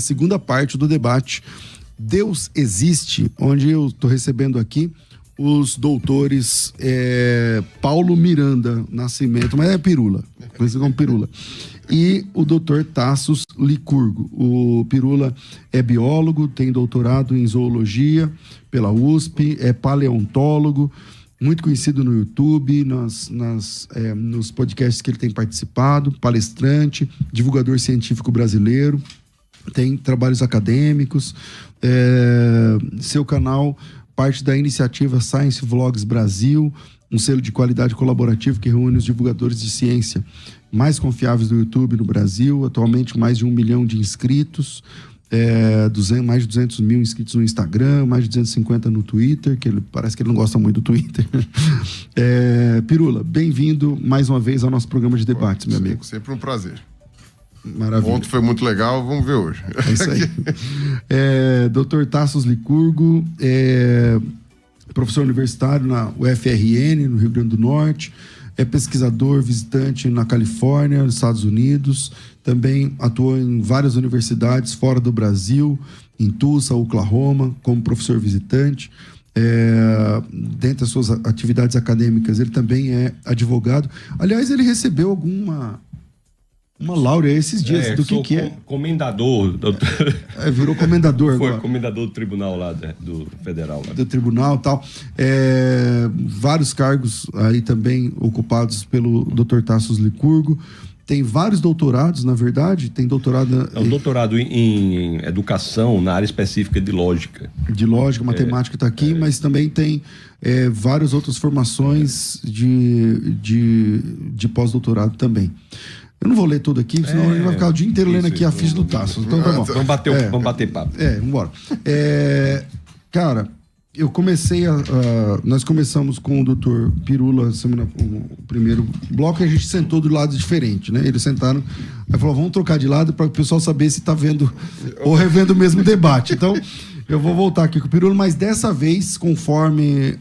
segunda parte do debate Deus Existe, onde eu estou recebendo aqui os doutores Paulo Miranda Nascimento, mas é Pirula, conhecido como Pirula, e o doutor Tassos Licurgo. O Pirula é biólogo, tem doutorado em zoologia pela USP, é paleontólogo, muito conhecido no YouTube, nos podcasts que ele tem participado, palestrante, divulgador científico brasileiro, tem trabalhos acadêmicos, seu canal parte da iniciativa Science Vlogs Brasil, um selo de qualidade colaborativo que reúne os divulgadores de ciência mais confiáveis do YouTube no Brasil, atualmente mais de 1 milhão de inscritos, mais de 200 mil inscritos no Instagram, mais de 250 no Twitter, parece que ele não gosta muito do Twitter. Pirula, bem-vindo mais uma vez ao nosso programa de debates, meu amigo. Sempre um prazer. Maravilha. Ontem foi muito legal, vamos ver hoje. É isso aí. Dr. Tassos Licurgo, professor universitário na UFRN, no Rio Grande do Norte, é pesquisador visitante na Califórnia, nos Estados Unidos, também atuou em várias universidades fora do Brasil, em Tulsa, Oklahoma, como professor visitante. Dentre as suas atividades acadêmicas, ele também é advogado. Aliás, ele recebeu uma laurea esses dias. Do que é? Comendador. Virou comendador Foi agora. comendador do tribunal lá, do federal. Lá. Do tribunal e tal. Vários cargos aí também ocupados pelo Dr. Tassos Licurgo. Tem vários doutorados, na verdade. Tem doutorado... doutorado em educação na área específica de lógica. De lógica, matemática está aqui, mas também tem várias outras formações de pós-doutorado também. Eu não vou ler tudo aqui, senão a gente vai ficar o dia inteiro lendo aqui a ficha do Tassos. Então tá bom. Vamos bater papo. Vamos embora. Cara, nós começamos com o doutor Pirula, o primeiro bloco, e a gente sentou do lado diferente, né? Eles sentaram, aí falou, vamos trocar de lado para o pessoal saber se tá vendo ou revendo o mesmo debate. Então, eu vou voltar aqui com o Pirula, mas dessa vez, conforme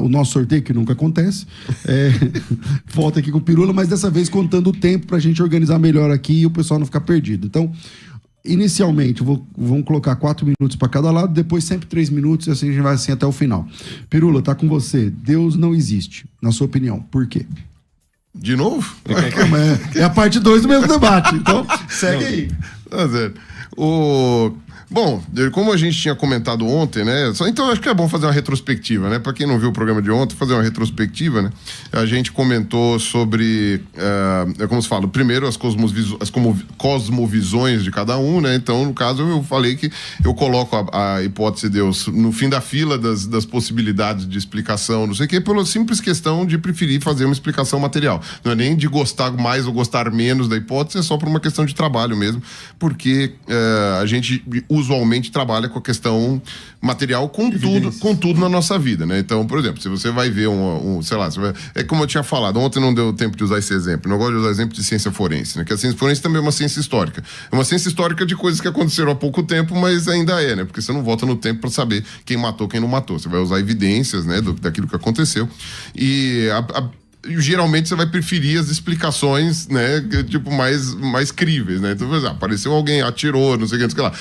o nosso sorteio, que nunca acontece, volta aqui com o Pirula, mas dessa vez contando o tempo para a gente organizar melhor aqui e o pessoal não ficar perdido. Então, inicialmente, vamos colocar 4 minutos para cada lado, depois sempre 3 minutos, e assim a gente vai assim até o final. Pirula, tá com você. Deus não existe, na sua opinião. Por quê? De novo? É a parte 2 do mesmo debate, então segue aí. Tá certo. Bom, como a gente tinha comentado ontem, né? Então acho que é bom fazer uma retrospectiva, né? Para quem não viu o programa de ontem, fazer uma retrospectiva, né? A gente comentou sobre, como se fala, primeiro as cosmovisões de cada um, né? Então, no caso, eu falei que eu coloco a hipótese de Deus no fim da fila das possibilidades de explicação, não sei o quê, pela simples questão de preferir fazer uma explicação material. Não é nem de gostar mais ou gostar menos da hipótese, é só por uma questão de trabalho mesmo, porque a gente usualmente trabalha com a questão material com tudo na nossa vida, né? Então, por exemplo, se você vai ver é como eu tinha falado, ontem não deu tempo de usar esse exemplo, eu não gosto de usar exemplo de ciência forense, né? Que a ciência forense também é uma ciência histórica. É uma ciência histórica de coisas que aconteceram há pouco tempo, mas ainda né? Porque você não volta no tempo para saber quem matou, quem não matou. Você vai usar evidências, né? Daquilo que aconteceu. E geralmente você vai preferir as explicações, né, tipo, mais críveis, né? Então, por exemplo, apareceu alguém, atirou, não sei o que lá.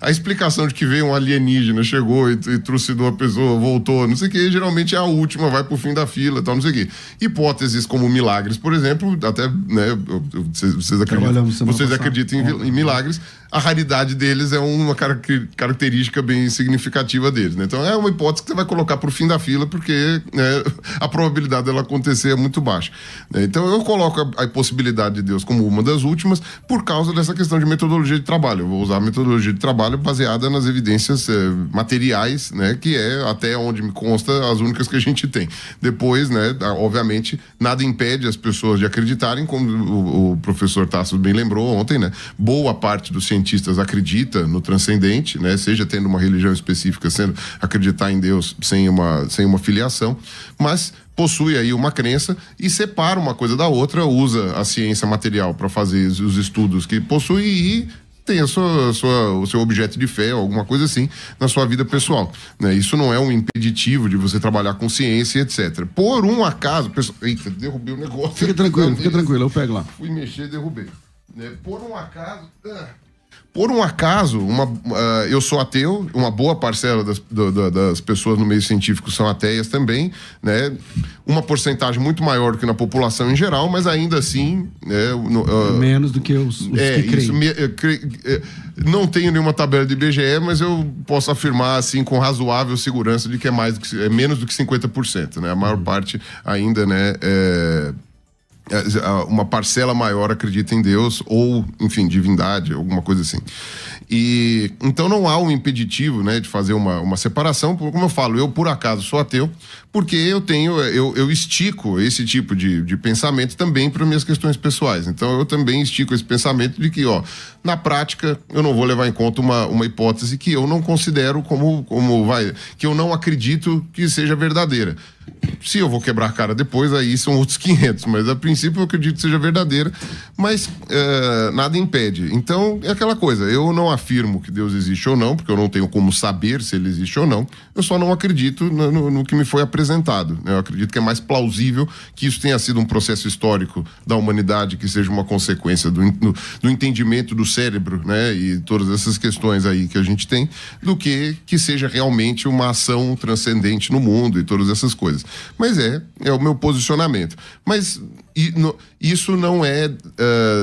A explicação de que veio um alienígena, chegou e trucidou a pessoa, voltou, não sei o que, geralmente é a última, vai pro fim da fila, tal, não sei o que. Hipóteses como milagres, por exemplo, até, né, vocês acreditam em milagres, a raridade deles é uma característica bem significativa deles, né? Então é uma hipótese que você vai colocar pro fim da fila, porque, né, a probabilidade dela acontecer é muito baixa. Então eu coloco a possibilidade de Deus como uma das últimas por causa dessa questão de metodologia de trabalho. Eu vou usar a metodologia de trabalho baseada nas evidências materiais, né, que é, até onde me consta, as únicas que a gente tem. Depois, né, obviamente, nada impede as pessoas de acreditarem, como o professor Tassos bem lembrou ontem, né? Boa parte dos cientistas acredita no transcendente, né? Seja tendo uma religião específica, sendo acreditar em Deus sem uma filiação, mas possui aí uma crença e separa uma coisa da outra, usa a ciência material para fazer os estudos que possui e tem o seu objeto de fé, alguma coisa assim, na sua vida pessoal, né? Isso não é um impeditivo de você trabalhar com ciência, etc. Por um acaso... Eita, derrubei o negócio. Fica tranquilo, eu pego lá. Fui mexer e derrubei. Por um Por um acaso, eu sou ateu, uma boa parcela das pessoas no meio científico são ateias também, né? Uma porcentagem muito maior do que na população em geral, mas ainda assim... menos do que os que creem. Não tenho nenhuma tabela de IBGE, mas eu posso afirmar assim com razoável segurança de que é menos do que 50%, né? A maior parte ainda, né? Uma parcela maior acredita em Deus ou, enfim, divindade, alguma coisa assim. E então não há um impeditivo, né, de fazer uma separação. Como eu falo, eu por acaso sou ateu, porque eu estico esse tipo de pensamento também para minhas questões pessoais. Então eu também estico esse pensamento de que, na prática, eu não vou levar em conta uma hipótese que eu não considero que eu não acredito que seja verdadeira. Se eu vou quebrar a cara depois, aí são outros 500, mas a princípio eu acredito que seja verdadeira, mas nada impede. Então é aquela coisa, eu não afirmo que Deus existe ou não, porque eu não tenho como saber se ele existe ou não, eu só não acredito no que me foi apresentado. Eu acredito que é mais plausível que isso tenha sido um processo histórico da humanidade, que seja uma consequência do entendimento do cérebro, né, e todas essas questões aí que a gente tem, do que seja realmente uma ação transcendente no mundo e todas essas coisas. Mas é o meu posicionamento. Mas isso não é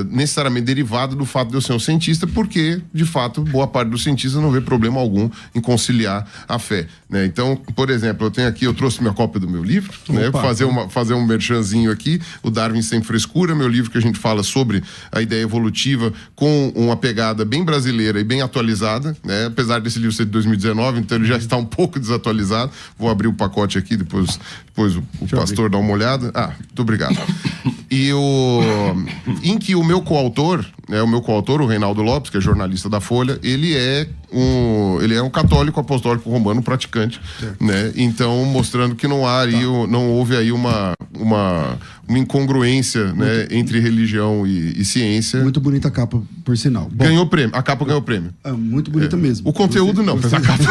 necessariamente derivado do fato de eu ser um cientista, porque, de fato, boa parte dos cientistas não vê problema algum em conciliar a fé, né? Então, por exemplo, eu trouxe minha cópia do meu livro, né? Fazer um merchanzinho aqui, o Darwin Sem Frescura, meu livro que a gente fala sobre a ideia evolutiva com uma pegada bem brasileira e bem atualizada, né? Apesar desse livro ser de 2019, então ele já está um pouco desatualizado. Vou abrir o pacote aqui, depois o pastor dá uma olhada. Muito obrigado. Em que o meu coautor, o Reinaldo Lopes, que é jornalista da Folha, ele é um católico apostólico romano praticante, né? Então, mostrando que não houve aí uma incongruência, né, entre religião e ciência. Muito bonita a capa, por sinal. Ganhou prêmio. A capa ganhou prêmio. Muito bonita mesmo. O conteúdo mas a capa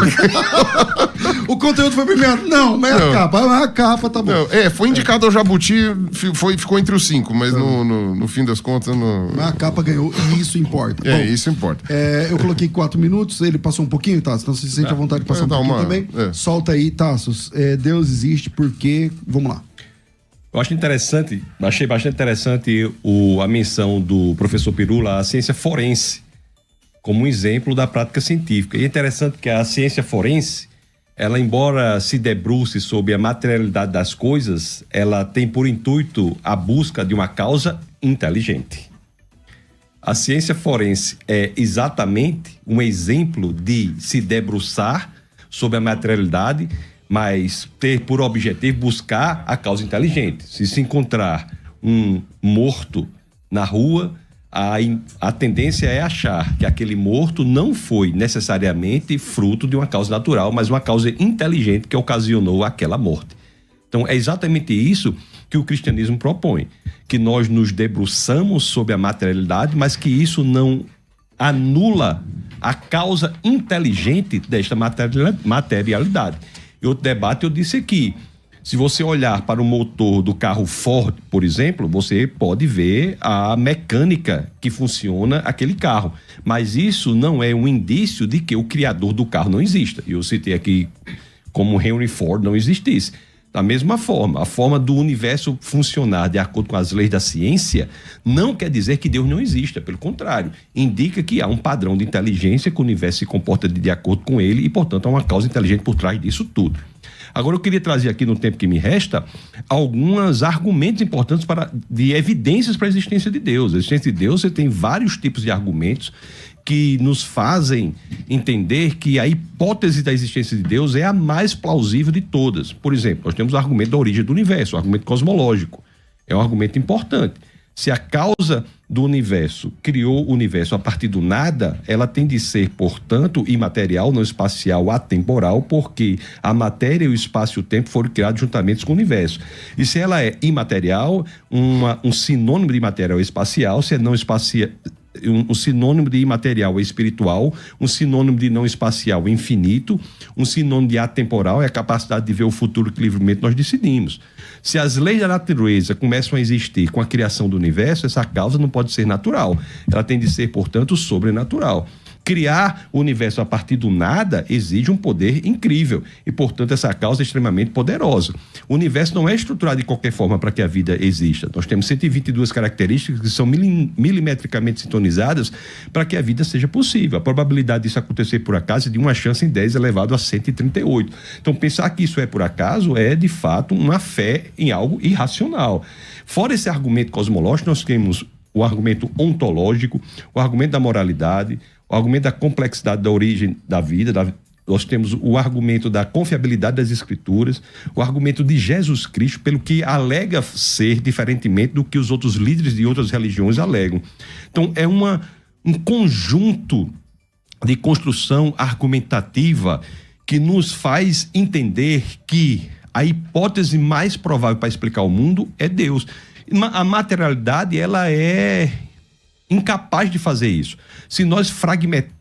O conteúdo foi primeiro. Não, mas a capa. A capa tá bom. Foi indicado ao Jabuti, ficou entre os 5, mas no fim das contas... Mas a capa ganhou e isso importa. Bom, isso importa. Eu coloquei 4 minutos, ele passou um pouquinho, Tassos, então se sente à vontade de passar um pouquinho também. Solta aí, Tassos. Deus existe porque... Vamos lá. Eu achei bastante interessante a menção do professor Pirula à ciência forense como um exemplo da prática científica. E é interessante que a ciência forense, ela, embora se debruce sobre a materialidade das coisas, ela tem por intuito a busca de uma causa inteligente. A ciência forense é exatamente um exemplo de se debruçar sobre a materialidade, mas ter por objetivo buscar a causa inteligente. Se encontrar um morto na rua, a tendência é achar que aquele morto não foi necessariamente fruto de uma causa natural, mas uma causa inteligente que ocasionou aquela morte. Então, é exatamente isso que o cristianismo propõe, que nós nos debruçamos sobre a materialidade, mas que isso não anula a causa inteligente desta materialidade. Em outro debate eu disse aqui, se você olhar para o motor do carro Ford, por exemplo, você pode ver a mecânica que funciona aquele carro. Mas isso não é um indício de que o criador do carro não exista. Eu citei aqui como Henry Ford não existisse. Da mesma forma, a forma do universo funcionar de acordo com as leis da ciência não quer dizer que Deus não exista. Pelo contrário, indica que há um padrão de inteligência, que o universo se comporta de acordo com ele e, portanto, há uma causa inteligente por trás disso tudo. Agora, eu queria trazer aqui, no tempo que me resta, alguns argumentos importantes de evidências para a existência de Deus. A existência de Deus, você tem vários tipos de argumentos que nos fazem entender que a hipótese da existência de Deus é a mais plausível de todas. Por exemplo, nós temos o argumento da origem do universo, o argumento cosmológico. É um argumento importante. Se a causa do universo criou o universo a partir do nada, ela tem de ser, portanto, imaterial, não espacial, atemporal, porque a matéria, o espaço e o tempo foram criados juntamente com o universo. E se ela é imaterial, um sinônimo de material é espacial, se é não espacial, um sinônimo de imaterial é espiritual, um sinônimo de não espacial é infinito, um sinônimo de atemporal é a capacidade de ver o futuro que livremente nós decidimos. Se as leis da natureza começam a existir com a criação do universo, essa causa não pode ser natural. Ela tem de ser, portanto, sobrenatural. criar o universo a partir do nada exige um poder incrível e, portanto, essa causa é extremamente poderosa. O universo não é estruturado de qualquer forma para que a vida exista. Nós temos 122 características que são milimetricamente sintonizadas para que a vida seja possível. A probabilidade disso acontecer por acaso é de 1 chance em 10 elevado a 138. Então, pensar que isso é por acaso é, de fato, uma fé em algo irracional. Fora esse argumento cosmológico, nós temos o argumento ontológico, o argumento da moralidade, o argumento da complexidade da origem da vida, nós temos o argumento da confiabilidade das escrituras, o argumento de Jesus Cristo, pelo que alega ser diferentemente do que os outros líderes de outras religiões alegam. Então, é um conjunto de construção argumentativa que nos faz entender que a hipótese mais provável para explicar o mundo é Deus. A materialidade, ela é incapaz de fazer isso. Se nós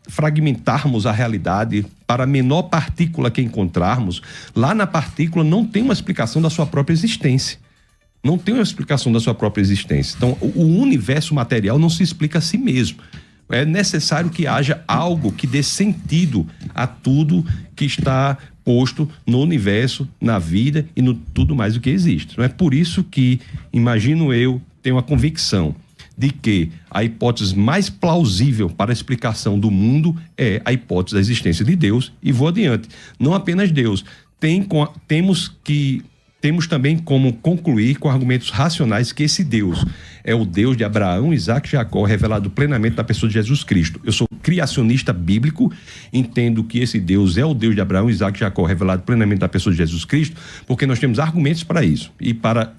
fragmentarmos a realidade para a menor partícula que encontrarmos, lá na partícula não tem uma explicação da sua própria existência. Não tem uma explicação da sua própria existência. Então, o universo material não se explica a si mesmo. É necessário que haja algo que dê sentido a tudo que está posto no universo, na vida e no tudo mais o que existe. Não é por isso que, imagino eu, tenho a convicção de que a hipótese mais plausível para a explicação do mundo é a hipótese da existência de Deus, e vou adiante. Não apenas Deus. Temos também como concluir com argumentos racionais que esse Deus é o Deus de Abraão, Isaac e Jacó, revelado plenamente na pessoa de Jesus Cristo. Eu sou criacionista bíblico, entendo que esse Deus é o Deus de Abraão, Isaac e Jacó, revelado plenamente na pessoa de Jesus Cristo, porque nós temos argumentos para isso. E para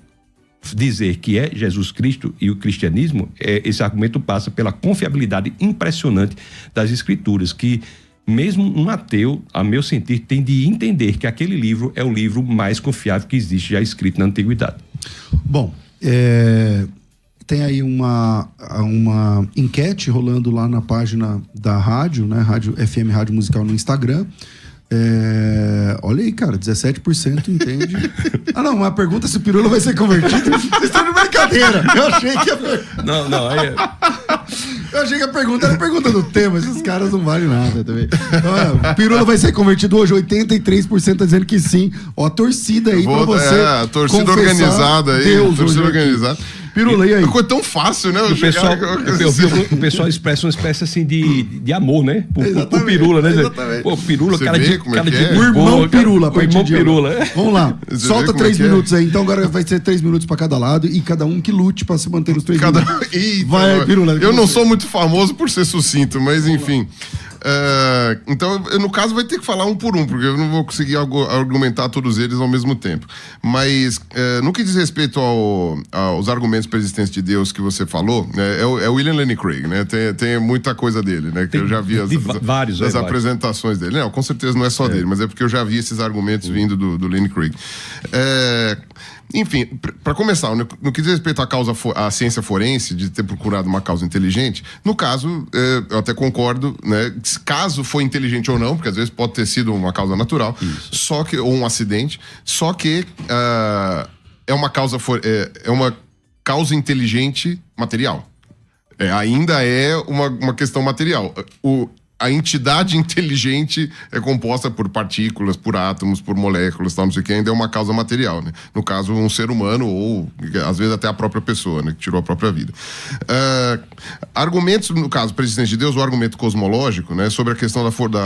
dizer que é Jesus Cristo e o cristianismo, esse argumento passa pela confiabilidade impressionante das Escrituras, que mesmo um ateu, a meu sentir, tem de entender que aquele livro é o livro mais confiável que existe já escrito na antiguidade. Bom, tem aí uma enquete rolando lá na página da rádio, né? Rádio FM Rádio Musical no Instagram. Olha aí, cara, 17% entende. Não, uma pergunta se o Pirula vai ser convertido. Vocês estão de brincadeira. Eu achei que Eu achei que a pergunta era a pergunta do tema. Esses caras não valem nada também. Então, o Pirula vai ser convertido hoje. 83% tá dizendo que sim. Ó, a torcida aí pra você. A torcida organizada aí. Deus, torcida organizada. Pirula, e aí? Ficou tão fácil, né? O pessoal expressa uma espécie assim de amor, né? Por Pirula, né? Exatamente. Pô, Pirula, cara de o irmão Pirula, o irmão Pirula. Vamos lá. Solta 3 minutos aí. Então agora vai ser 3 minutos pra cada lado e cada um que lute pra se manter nos 3 minutos. Eita, vai, Pirula. Eu não sou muito famoso por ser sucinto, mas enfim. Então, no caso, vai ter que falar um por um, porque eu não vou conseguir argumentar todos eles ao mesmo tempo. Mas, no que diz respeito aos argumentos para a existência de Deus que você falou, é o William Lane Craig, né? Tem muita coisa dele, né? Que eu já vi as apresentações dele. Não, com certeza não é só dele, mas é porque eu já vi esses argumentos vindo do Lane Craig. Enfim, para começar, no que diz respeito à ciência forense, de ter procurado uma causa inteligente, no caso, eu até concordo, né? Caso foi inteligente ou não, porque às vezes pode ter sido uma causa natural, ou um acidente, só que é uma causa inteligente material. Ainda é uma questão material. A entidade inteligente é composta por partículas, por átomos, por moléculas, tal, não sei o que, ainda é uma causa material, né? No caso, um ser humano ou, às vezes, até a própria pessoa, né? Que tirou a própria vida. Argumentos, no caso, para a existência de Deus, o argumento cosmológico, né? Sobre a questão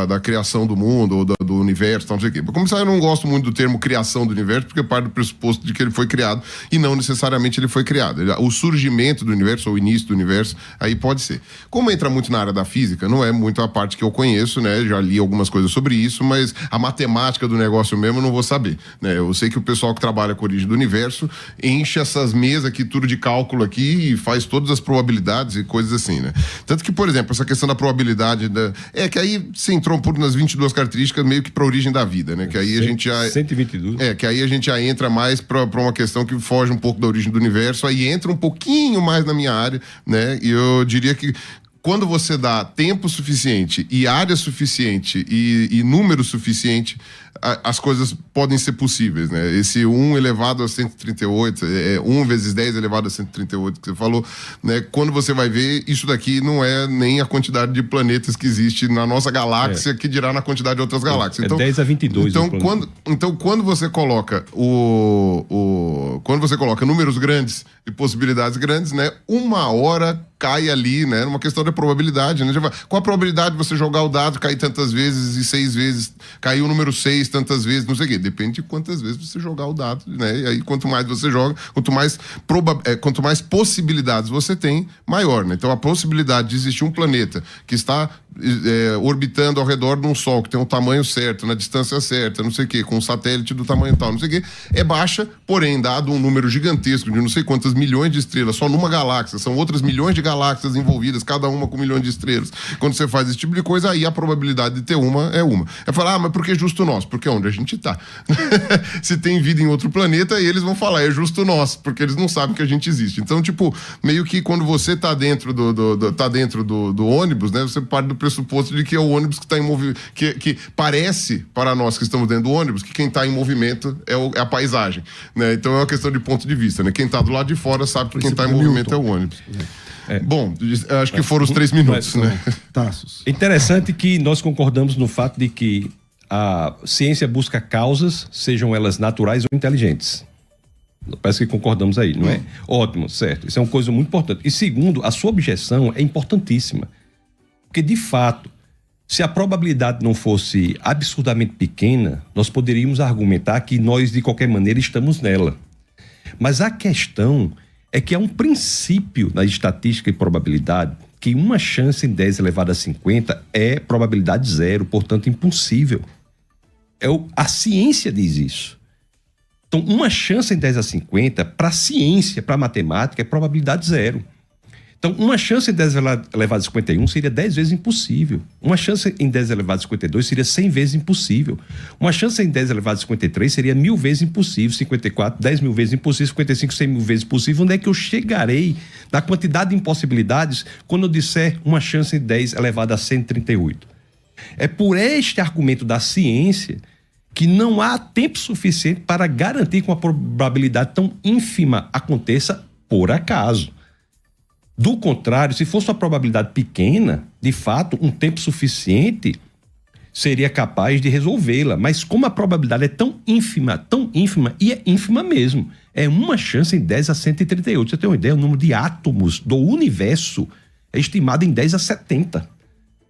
da criação do mundo ou do universo, tal, não sei o que. Para começar, eu não gosto muito do termo criação do universo, porque parte do pressuposto de que ele foi criado e não necessariamente ele foi criado. O surgimento do universo ou o início do universo, aí pode ser. Como entra muito na área da física, não é muito a parte que eu conheço, né? Já li algumas coisas sobre isso, mas a matemática do negócio mesmo eu não vou saber, né? Eu sei que o pessoal que trabalha com a origem do universo enche essas mesas aqui, tudo de cálculo aqui, e faz todas as probabilidades e coisas assim, né? Tanto que, por exemplo, essa questão da probabilidade que aí se entrou por nas 22 características meio que para a origem da vida, né? Que aí a gente já 122. Que aí a gente já entra mais para uma questão que foge um pouco da origem do universo, aí entra um pouquinho mais na minha área, né? E eu diria que quando você dá tempo suficiente e área suficiente e número suficiente, as coisas podem ser possíveis, né? Esse 1 elevado a 138, 1 vezes 10 elevado a 138 que você falou, né? Quando você vai ver, isso daqui não é nem a quantidade de planetas que existe na nossa galáxia, que dirá na quantidade de outras galáxias. Então, 10 a 22. Então, quando você coloca quando você coloca números grandes e possibilidades grandes, né? Uma hora cai ali, né? Uma questão de probabilidade, né? Qual a probabilidade de você jogar o dado, cair tantas vezes e 6 vezes, cair o número 6 tantas vezes, não sei o quê. Depende de quantas vezes você jogar o dado, né? E aí, quanto mais você joga, quanto mais possibilidades você tem, maior, né? Então, a possibilidade de existir um planeta que está orbitando ao redor de um Sol, que tem um tamanho certo, na distância certa, não sei o quê, com um satélite do tamanho tal, não sei o quê, é baixa, porém, dado um número gigantesco de não sei quantas milhões de estrelas, só numa galáxia, são outras milhões de galáxias envolvidas, cada uma com milhões de estrelas. Quando você faz esse tipo de coisa, aí a probabilidade de ter uma é uma. É falar, mas por que justo nós? Porque é onde a gente tá. Se tem vida em outro planeta, aí eles vão falar, é justo nós, porque eles não sabem que a gente existe. Então, tipo, meio que quando você tá dentro do ônibus, né, você parte do pressuposto de que é o ônibus que está em movimento, que parece para nós que estamos dentro do ônibus que quem está em movimento é a paisagem, né? Então é uma questão de ponto de vista, né? Quem está do lado de fora sabe que quem está em movimento é o ônibus. Bom, acho que foram os 3 minutos, né? Tassos. Interessante que nós concordamos no fato de que a ciência busca causas, sejam elas naturais ou inteligentes. Parece que concordamos aí, não é? Ótimo, certo. Isso é uma coisa muito importante. E segundo, a sua objeção é importantíssima. Porque, de fato, se a probabilidade não fosse absurdamente pequena, nós poderíamos argumentar que nós, de qualquer maneira, estamos nela. Mas a questão é que há um princípio na estatística e probabilidade que uma chance em 10 elevado a 50 é probabilidade zero, portanto, impossível. A ciência diz isso. Então, uma chance em 10 a 50, para a ciência, para a matemática, é probabilidade zero. Então, uma chance em 10 elevado a 51 seria 10 vezes impossível. Uma chance em 10 elevado a 52 seria 100 vezes impossível. Uma chance em 10 elevado a 53 seria 1000 vezes impossível. 54, 10 mil vezes impossível. 55, 100 mil vezes impossível. Onde é que eu chegarei na quantidade de impossibilidades quando eu disser uma chance em 10 elevado a 138? É por este argumento da ciência que não há tempo suficiente para garantir que uma probabilidade tão ínfima aconteça por acaso. Do contrário, se fosse uma probabilidade pequena, de fato, um tempo suficiente seria capaz de resolvê-la. Mas como a probabilidade é tão ínfima, e é ínfima mesmo, é uma chance em 10 a 138. Você tem uma ideia? O número de átomos do universo é estimado em 10 a 70.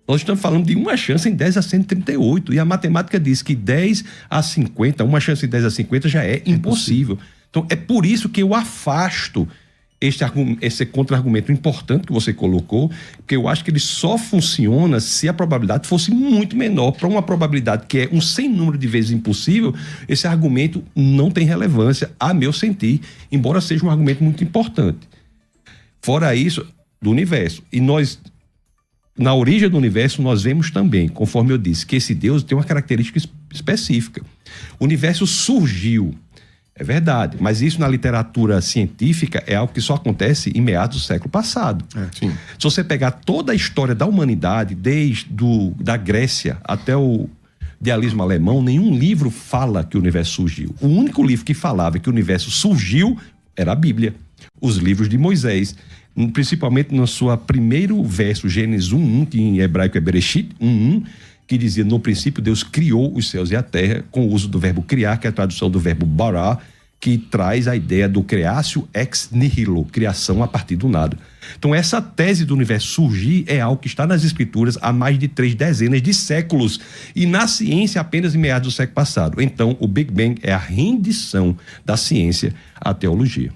Nós estamos falando de uma chance em 10 a 138. E a matemática diz que 10 a 50, uma chance em 10 a 50 já é impossível. Então, é por isso que eu afasto esse contra-argumento importante que você colocou, porque eu acho que ele só funciona se a probabilidade fosse muito menor. Para uma probabilidade que é um sem número de vezes impossível, esse argumento não tem relevância, a meu sentir, embora seja um argumento muito importante. Fora isso, do universo. E nós, na origem do universo, nós vemos também, conforme eu disse, que esse Deus tem uma característica específica. O universo surgiu. É verdade, mas isso na literatura científica é algo que só acontece em meados do século passado. Sim. Se você pegar toda a história da humanidade, desde da Grécia até o idealismo alemão, nenhum livro fala que o universo surgiu. O único livro que falava que o universo surgiu era a Bíblia, os livros de Moisés, principalmente no seu primeiro verso, Gênesis 1:1, que em hebraico é Bereshit 1:1, que dizia, no princípio Deus criou os céus e a terra, com o uso do verbo criar, que é a tradução do verbo bara, que traz a ideia do creatio ex nihilo, criação a partir do nada. Então essa tese do universo surgir é algo que está nas escrituras há mais de 3 dezenas de séculos e na ciência apenas em meados do século passado. Então o Big Bang é a rendição da ciência à teologia.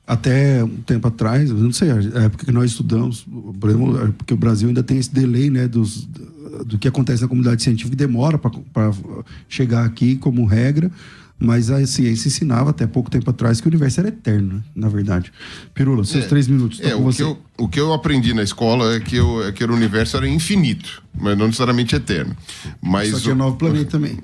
Até um tempo atrás, eu não sei, a época que nós estudamos, por exemplo, porque o Brasil ainda tem esse delay, né, do que acontece na comunidade científica, que demora para chegar aqui como regra, mas a ciência ensinava até pouco tempo atrás que o universo era eterno, né, na verdade. Pirula, seus 3 minutos, com você. o que eu aprendi na escola é que o universo era infinito, mas não necessariamente eterno. Mas Só tinha 9 planetas também.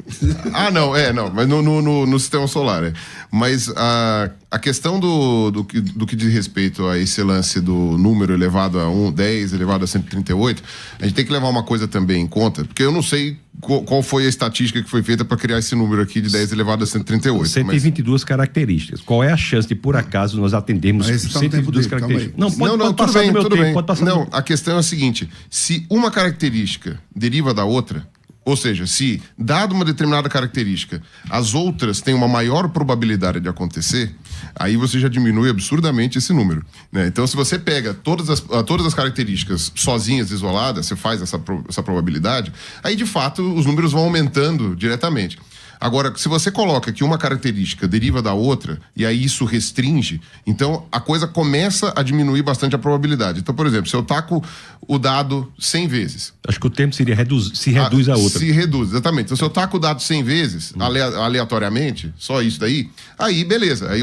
não, mas no sistema solar. Mas a questão do que diz respeito a esse lance do número elevado a 10 elevado a 138, a gente tem que levar uma coisa também em conta, porque eu não sei qual foi a estatística que foi feita para criar esse número aqui de 10 elevado a 138. 122 características. Qual é a chance de, por acaso, nós atendermos 122 características? Não, tudo bem. Não, a questão é a seguinte: se uma característica deriva da outra, ou seja, se, dado uma determinada característica, as outras têm uma maior probabilidade de acontecer, aí você já diminui absurdamente esse número, né? Então, se você pega todas as características sozinhas, isoladas, você faz essa probabilidade, aí, de fato, os números vão aumentando diretamente. Agora, se você coloca que uma característica deriva da outra, e aí isso restringe, então a coisa começa a diminuir bastante a probabilidade. Então, por exemplo, se eu taco o dado 100 vezes... Acho que o tempo seria se reduz a outra. Se reduz, exatamente. Então, se eu taco o dado 100 vezes, aleatoriamente, só isso daí, aí beleza. Aí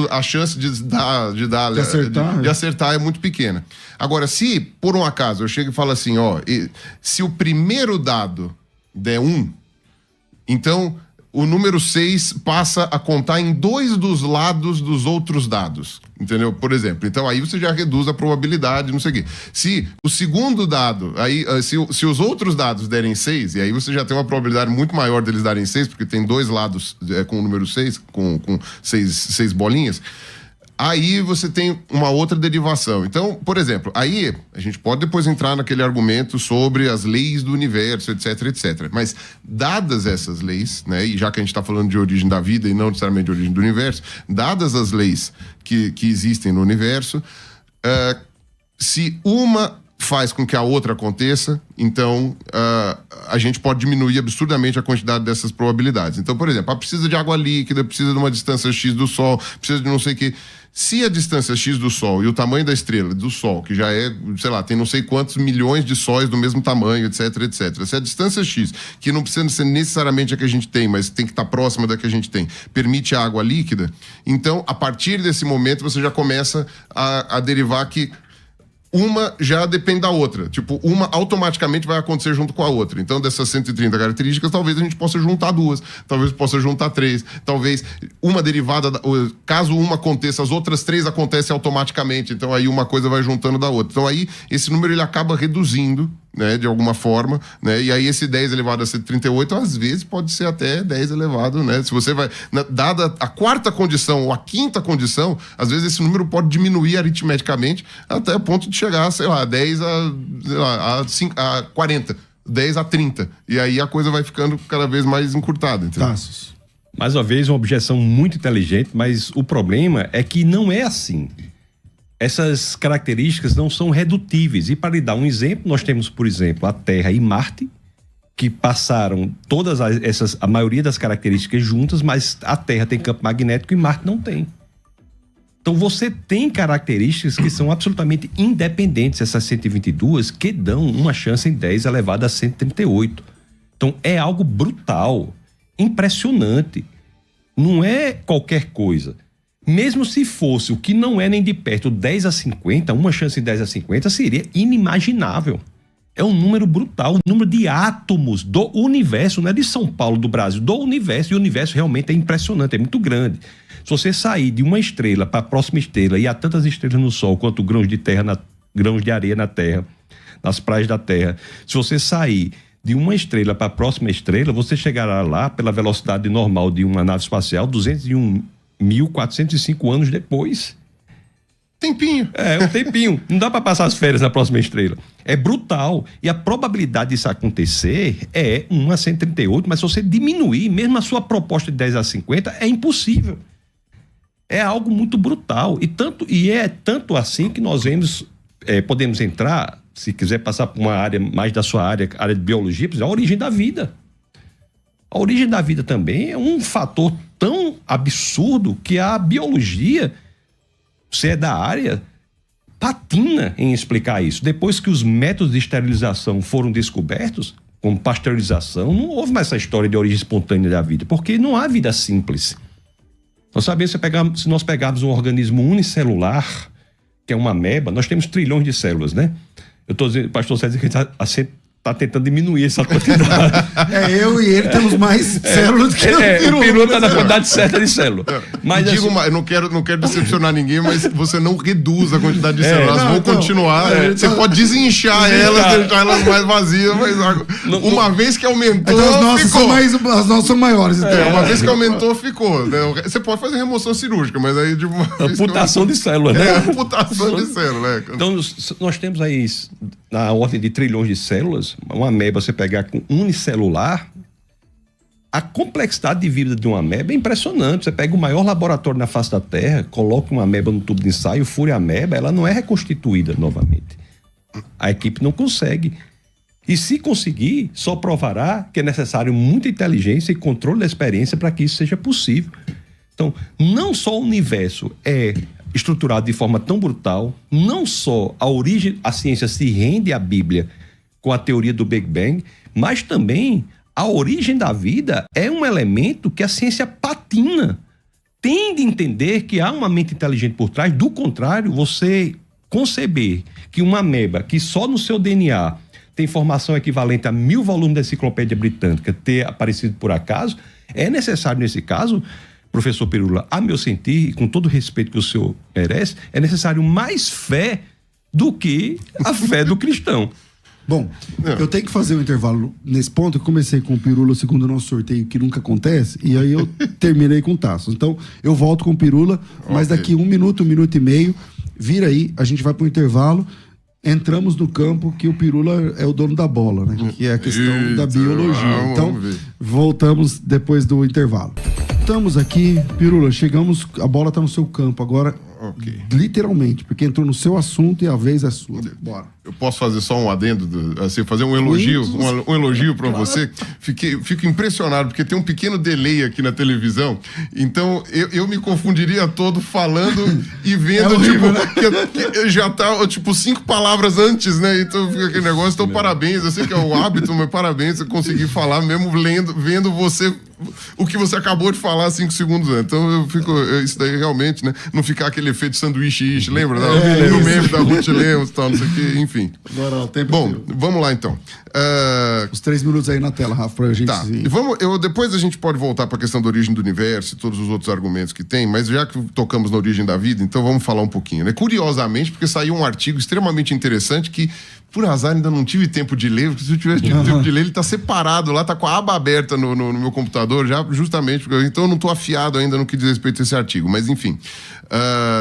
a chance de acertar é muito pequena. Agora, se por um acaso eu chego e falo assim, se o primeiro dado der 1, então, o número 6 passa a contar em 2 dos lados dos outros dados, entendeu? Por exemplo, então aí você já reduz a probabilidade, não sei o quê. Se o segundo dado, se os outros dados derem 6, e aí você já tem uma probabilidade muito maior deles darem 6, porque tem 2 lados com o número 6, com 6 bolinhas, aí você tem uma outra derivação. Então, por exemplo, aí a gente pode depois entrar naquele argumento sobre as leis do universo, etc, etc. Mas, dadas essas leis, né, e já que a gente está falando de origem da vida e não necessariamente de origem do universo, dadas as leis que existem no universo, se uma faz com que a outra aconteça, então a gente pode diminuir absurdamente a quantidade dessas probabilidades. Então, por exemplo, precisa de água líquida, precisa de uma distância X do Sol, precisa de não sei o quê. Se a distância X do Sol e o tamanho da estrela do Sol, que já é, sei lá, tem não sei quantos milhões de sóis do mesmo tamanho, etc, etc. Se a distância X, que não precisa ser necessariamente a que a gente tem, mas tem que estar próxima da que a gente tem, permite a água líquida, então, a partir desse momento, você já começa a derivar que uma já depende da outra. Tipo, uma automaticamente vai acontecer junto com a outra. Então, dessas 130 características, talvez a gente possa juntar 2, talvez possa juntar 3, talvez uma derivada, caso uma aconteça, as outras 3 acontecem automaticamente. Então, aí uma coisa vai juntando da outra. Então, aí esse número ele acaba reduzindo, né, de alguma forma, né? E aí esse 10 elevado a 138, às vezes pode ser até 10 elevado, né? Se você vai, dada a quarta condição ou a quinta condição, às vezes esse número pode diminuir aritmeticamente até o ponto de chegar, sei lá, 10 a 40, 10 a 30. E aí a coisa vai ficando cada vez mais encurtada, entendeu? Passos. Mais uma vez, uma objeção muito inteligente, mas o problema é que não é assim. Essas características não são redutíveis. E para lhe dar um exemplo, nós temos, por exemplo, a Terra e Marte, que passaram a maioria das características juntas, mas a Terra tem campo magnético e Marte não tem. Então você tem características que são absolutamente independentes, essas 122, que dão uma chance em 10 elevado a 138. Então é algo brutal, impressionante. Não é qualquer coisa. Mesmo se fosse o que não é nem de perto 10 a 50, uma chance em 10 a 50 seria inimaginável. É um número brutal, o número de átomos do universo, não é de São Paulo, do Brasil, do universo. E o universo realmente é impressionante, é muito grande. Se você sair de uma estrela para a próxima estrela, e há tantas estrelas no Sol quanto grãos de areia na Terra, nas praias da Terra, se você sair de uma estrela para a próxima estrela, você chegará lá pela velocidade normal de uma nave espacial 201.405 anos depois. Tempinho. Um tempinho. Não dá para passar as férias na próxima estrela. É brutal. E a probabilidade disso acontecer é 1 a 138, mas se você diminuir, mesmo a sua proposta de 10 a 50, é impossível. É algo muito brutal. E é tanto assim que nós podemos entrar, se quiser passar por uma área mais da sua área de biologia, a origem da vida. A origem da vida também é um fator tão absurdo que a biologia, se é da área, patina em explicar isso. Depois que os métodos de esterilização foram descobertos, como pasteurização, não houve mais essa história de origem espontânea da vida, porque não há vida simples. Nós sabemos, se nós pegarmos um organismo unicelular, que é uma ameba, nós temos trilhões de células, né? Eu estou dizendo, o pastor César, que está tentando diminuir essa quantidade. Eu e ele temos mais células do que o Pirula está na quantidade certa de células. Mas digo, eu não quero decepcionar ninguém, mas você não reduz a quantidade de células. Elas vão continuar. Você pode desinchar elas, deixar elas mais vazias, mas uma vez que aumentou, então, as nossas são maiores. Então. Uma vez que aumentou, ficou. Né? Você pode fazer remoção cirúrgica, mas aí de uma amputação de células, né? Amputação de células. Então, nós temos aí, na ordem de trilhões de células, uma ameba, você pegar com unicelular, a complexidade de vida de uma ameba é impressionante. Você pega o maior laboratório na face da Terra, coloca uma ameba no tubo de ensaio, fura a ameba, ela não é reconstituída novamente. A equipe não consegue. E se conseguir, só provará que é necessário muita inteligência e controle da experiência para que isso seja possível. Então, não só o universo é estruturado de forma tão brutal, não só a ciência se rende à Bíblia com a teoria do Big Bang, mas também a origem da vida é um elemento que a ciência patina. Tem de entender que há uma mente inteligente por trás. Do contrário, você conceber que uma ameba que só no seu DNA tem informação equivalente a 1000 volumes da Enciclopédia Britânica ter aparecido por acaso, é necessário, nesse caso, professor Pirula, a meu sentir, e com todo o respeito que o senhor merece, é necessário mais fé do que a fé do cristão. Bom, eu tenho que fazer um intervalo nesse ponto. Eu comecei com o Pirula, segundo o nosso sorteio, que nunca acontece, e aí eu terminei com o Tasso. Então, eu volto com o Pirula, mas daqui 1 minuto, 1 minuto e meio, vira aí, a gente vai para o intervalo, entramos no campo que o Pirula é o dono da bola, né? Que é a questão da biologia. Então, voltamos depois do intervalo. Estamos aqui, Pirula, chegamos, a bola está no seu campo agora, literalmente, porque entrou no seu assunto e a vez é sua. Bora. Eu posso fazer só um adendo, assim, fazer um elogio, um elogio para você. Fico impressionado, porque tem um pequeno delay aqui na televisão, então eu me confundiria todo falando e vendo, que já tá, 5 palavras antes, né? Então fica aquele negócio, então parabéns, eu sei que é o hábito, mas parabéns, eu consegui falar mesmo vendo você, o que você acabou de falar 5 segundos antes. Então eu fico, isso daí realmente, né? Não ficar aquele efeito sanduíche, lembra? No meme da Ruth Lemos e tal, não sei o que, enfim. Agora, o tempo bom, vamos lá então. Os 3 minutos aí na tela, Rafa, pra gente... Tá, depois a gente pode voltar para a questão da origem do universo e todos os outros argumentos que tem, mas já que tocamos na origem da vida, então vamos falar um pouquinho, né? Curiosamente, porque saiu um artigo extremamente interessante que, por azar, ainda não tive tempo de ler, porque se eu tivesse tido tempo de ler, ele tá separado lá, tá com a aba aberta no meu computador, já justamente, então eu não tô afiado ainda no que diz respeito a esse artigo, mas enfim.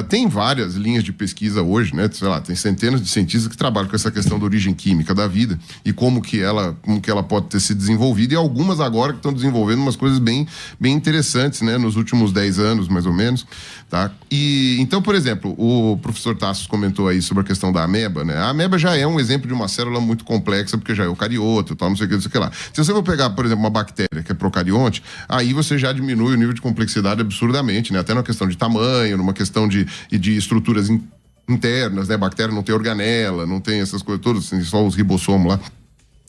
Tem várias linhas de pesquisa hoje, né? Sei lá, tem centenas de cientistas que trabalham com essa questão da origem química da vida e como que ela pode ter se desenvolvido, e algumas agora que estão desenvolvendo umas coisas bem interessantes, né? Nos últimos 10 anos, mais ou menos, tá? E, então, por exemplo, o professor Tassos comentou aí sobre a questão da ameba, né? A ameba já é um exemplo de uma célula muito complexa, porque já é eucarioto, tal, não sei o que lá. Se você for pegar, por exemplo, uma bactéria que é procarionte, aí você já diminui o nível de complexidade absurdamente, né? Até na questão de tamanho, numa questão de estruturas internas, né? A bactéria não tem organela, não tem essas coisas todas, assim, só os ribossomos lá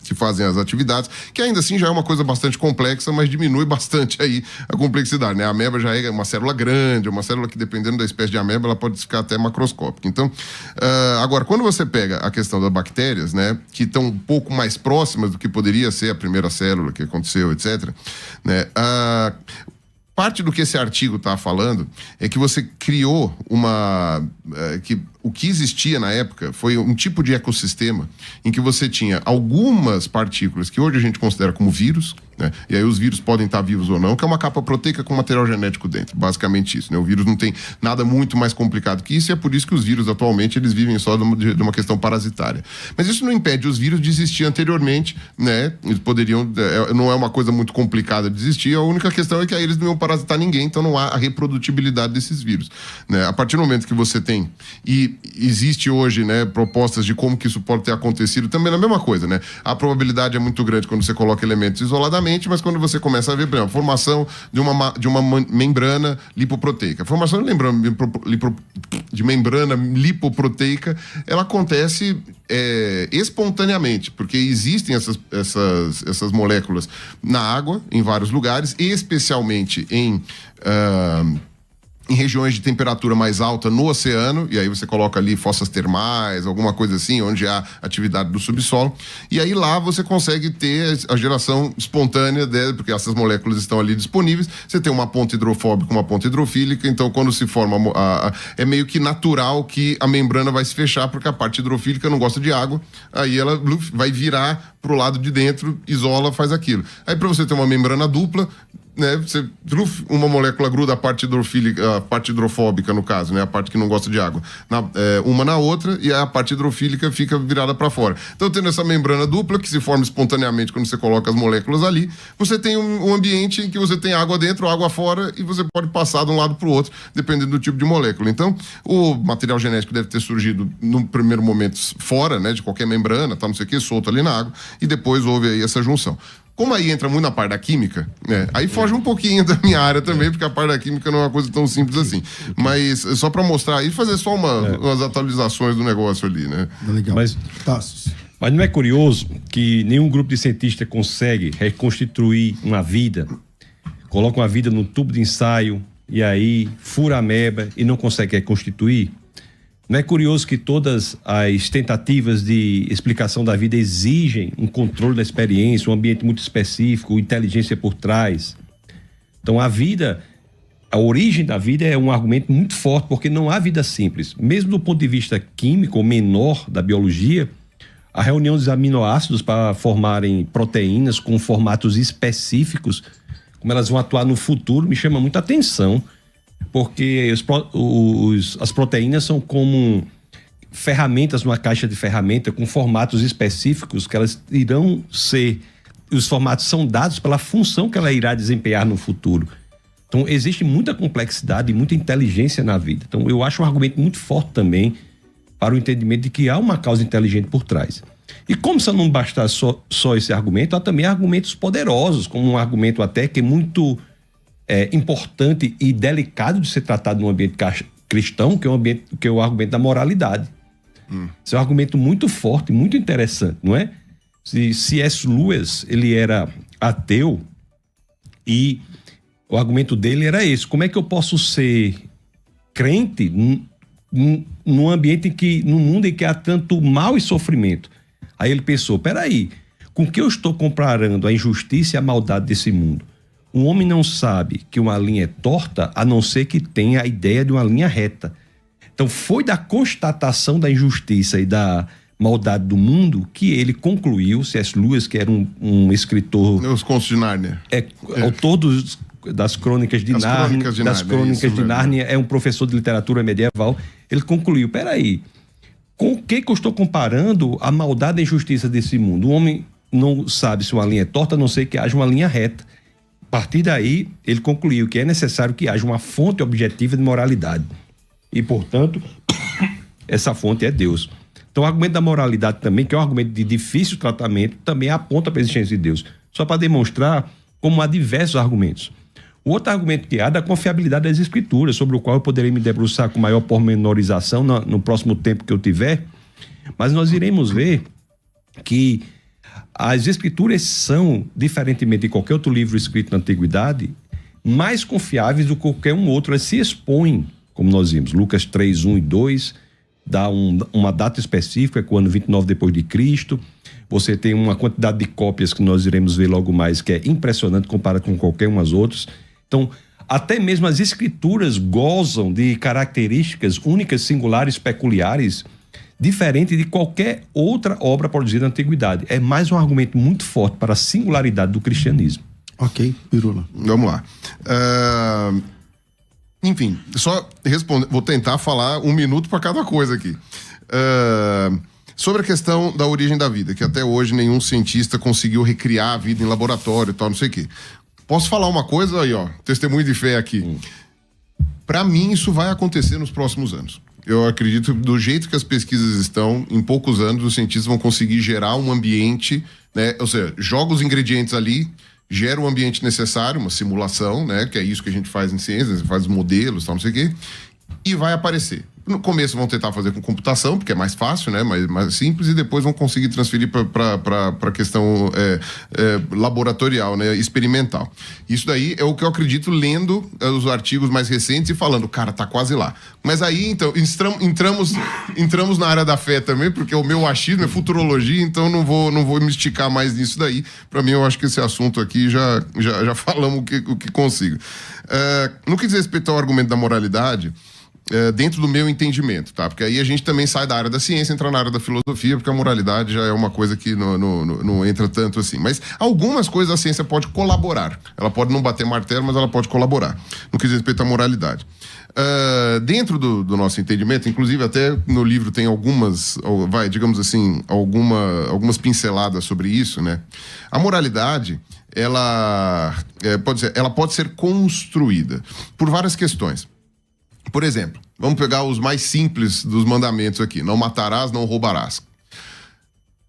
que fazem as atividades, que ainda assim já é uma coisa bastante complexa, mas diminui bastante aí a complexidade, né? A ameba já é uma célula grande, uma célula que, dependendo da espécie de ameba, ela pode ficar até macroscópica. Então, agora, quando você pega a questão das bactérias, né, que estão um pouco mais próximas do que poderia ser a primeira célula que aconteceu, etc., né, parte do que esse artigo está falando é que você criou o que existia na época foi um tipo de ecossistema em que você tinha algumas partículas que hoje a gente considera como vírus, né? E aí os vírus podem estar vivos ou não, que é uma capa proteica com material genético dentro, basicamente isso, né? O vírus não tem nada muito mais complicado que isso, e é por isso que os vírus atualmente eles vivem só de uma questão parasitária. Mas isso não impede os vírus de existir anteriormente, né? Eles poderiam, não é uma coisa muito complicada de existir, a única questão é que aí eles não iam parasitar ninguém, então não há a reprodutibilidade desses vírus, né? A partir do momento que você tem, e existe hoje, né, propostas de como que isso pode ter acontecido, também é a mesma coisa, né? A probabilidade é muito grande quando você coloca elementos isoladamente, mas quando você começa a ver, por exemplo, a formação de uma membrana lipoproteica. A formação de membrana lipoproteica, ela acontece espontaneamente, porque existem essas moléculas na água, em vários lugares, especialmente em em regiões de temperatura mais alta no oceano, e aí você coloca ali fossas termais, alguma coisa assim, onde há atividade do subsolo, e aí lá você consegue ter a geração espontânea dela, porque essas moléculas estão ali disponíveis, você tem uma ponta hidrofóbica, uma ponta hidrofílica, então quando se forma, é meio que natural que a membrana vai se fechar, porque a parte hidrofílica não gosta de água, aí ela vai virar pro lado de dentro, isola, faz aquilo. Aí para você ter uma membrana dupla, né, uma molécula gruda a parte hidrofílica, a parte hidrofóbica no caso, né, a parte que não gosta de água, uma na outra, e a parte hidrofílica fica virada para fora. Então, tendo essa membrana dupla que se forma espontaneamente quando você coloca as moléculas ali, você tem um ambiente em que você tem água dentro, água fora, e você pode passar de um lado para o outro, dependendo do tipo de molécula. Então, o material genético deve ter surgido no primeiro momento fora, né, de qualquer membrana, tá, não sei o que, solto ali na água, e depois houve aí essa junção. Como aí entra muito na parte da química, né? Aí foge um pouquinho da minha área também, porque a parte da química não é uma coisa tão simples assim. Mas só para mostrar e fazer só umas atualizações do negócio ali, né? Legal. Mas não é curioso que nenhum grupo de cientistas consegue reconstituir uma vida, coloca uma vida num tubo de ensaio e aí fura a ameba e não consegue reconstituir? Não é curioso que todas as tentativas de explicação da vida exigem um controle da experiência, um ambiente muito específico, inteligência por trás? Então, a origem da vida é um argumento muito forte, porque não há vida simples. Mesmo do ponto de vista químico, ou menor da biologia, a reunião dos aminoácidos para formarem proteínas com formatos específicos, como elas vão atuar no futuro, me chama muita atenção. Porque as proteínas são como ferramentas numa caixa de ferramenta com formatos específicos que elas irão ser... Os formatos são dados pela função que ela irá desempenhar no futuro. Então, existe muita complexidade e muita inteligência na vida. Então, eu acho um argumento muito forte também para o entendimento de que há uma causa inteligente por trás. E como se não bastar só esse argumento, há também argumentos poderosos, como um argumento até que é muito... importante e delicado de ser tratado num ambiente cristão, que é o argumento da moralidade. Esse é um argumento muito forte, muito interessante, não é? C.S. Lewis, ele era ateu e o argumento dele era esse: como é que eu posso ser crente num ambiente num mundo em que há tanto mal e sofrimento? Aí ele pensou, peraí, com que eu estou comparando a injustiça e a maldade desse mundo? Um homem não sabe que uma linha é torta, a não ser que tenha a ideia de uma linha reta. Então, foi da constatação da injustiça e da maldade do mundo que ele concluiu, C.S. Lewis, que era um escritor... Os Contos de Nárnia. Autor das Crônicas de Nárnia, é um professor de literatura medieval. Ele concluiu, peraí, com o que eu estou comparando a maldade e a injustiça desse mundo? O homem não sabe se uma linha é torta, a não ser que haja uma linha reta. A partir daí, ele concluiu que é necessário que haja uma fonte objetiva de moralidade. E, portanto, essa fonte é Deus. Então, o argumento da moralidade também, que é um argumento de difícil tratamento, também aponta para a existência de Deus. Só para demonstrar como há diversos argumentos. O outro argumento que há é da confiabilidade das Escrituras, sobre o qual eu poderei me debruçar com maior pormenorização no próximo tempo que eu tiver. Mas nós iremos ver que as Escrituras são, diferentemente de qualquer outro livro escrito na Antiguidade, mais confiáveis do que qualquer um outro. Elas se expõem, como nós vimos, Lucas 3, 1 e 2, dá uma data específica, que é o ano 29 depois de Cristo. Você tem uma quantidade de cópias que nós iremos ver logo mais, que é impressionante comparado com qualquer umas outras. Então, até mesmo as Escrituras gozam de características únicas, singulares, peculiares, diferente de qualquer outra obra produzida na Antiguidade. É mais um argumento muito forte para a singularidade do cristianismo. Ok, Pirula. Vamos lá. Enfim, só responder. Vou tentar falar 1 minuto para cada coisa aqui. Sobre a questão da origem da vida, que até hoje nenhum cientista conseguiu recriar a vida em laboratório e tal, não sei o quê. Posso falar uma coisa aí, ó, testemunho de fé aqui. Para mim, isso vai acontecer nos próximos anos. Eu acredito, do jeito que as pesquisas estão, em poucos anos os cientistas vão conseguir gerar um ambiente, né? Ou seja, joga os ingredientes ali, gera o ambiente necessário, uma simulação, né? Que é isso que a gente faz em ciências, faz modelos, tal, não sei o quê, e vai aparecer. No começo vão tentar fazer com computação, porque é mais fácil, né? Mais simples, e depois vão conseguir transferir para a questão laboratorial, né? Experimental. Isso daí é o que eu acredito lendo os artigos mais recentes e falando, cara, tá quase lá. Mas aí, então, entramos na área da fé também, porque o meu achismo é futurologia, então não vou me esticar mais nisso daí. Para mim, eu acho que esse assunto aqui já falamos o que consigo. No que diz respeito ao argumento da moralidade, dentro do meu entendimento, tá? Porque aí a gente também sai da área da ciência, entra na área da filosofia, porque a moralidade já é uma coisa que não entra tanto assim. Mas algumas coisas a ciência pode colaborar. Ela pode não bater martelo, mas ela pode colaborar. No que diz respeito à moralidade. Dentro do nosso entendimento, inclusive até no livro tem algumas pinceladas sobre isso, né? A moralidade, ela pode ser construída por várias questões. Por exemplo, vamos pegar os mais simples dos mandamentos aqui. Não matarás, não roubarás.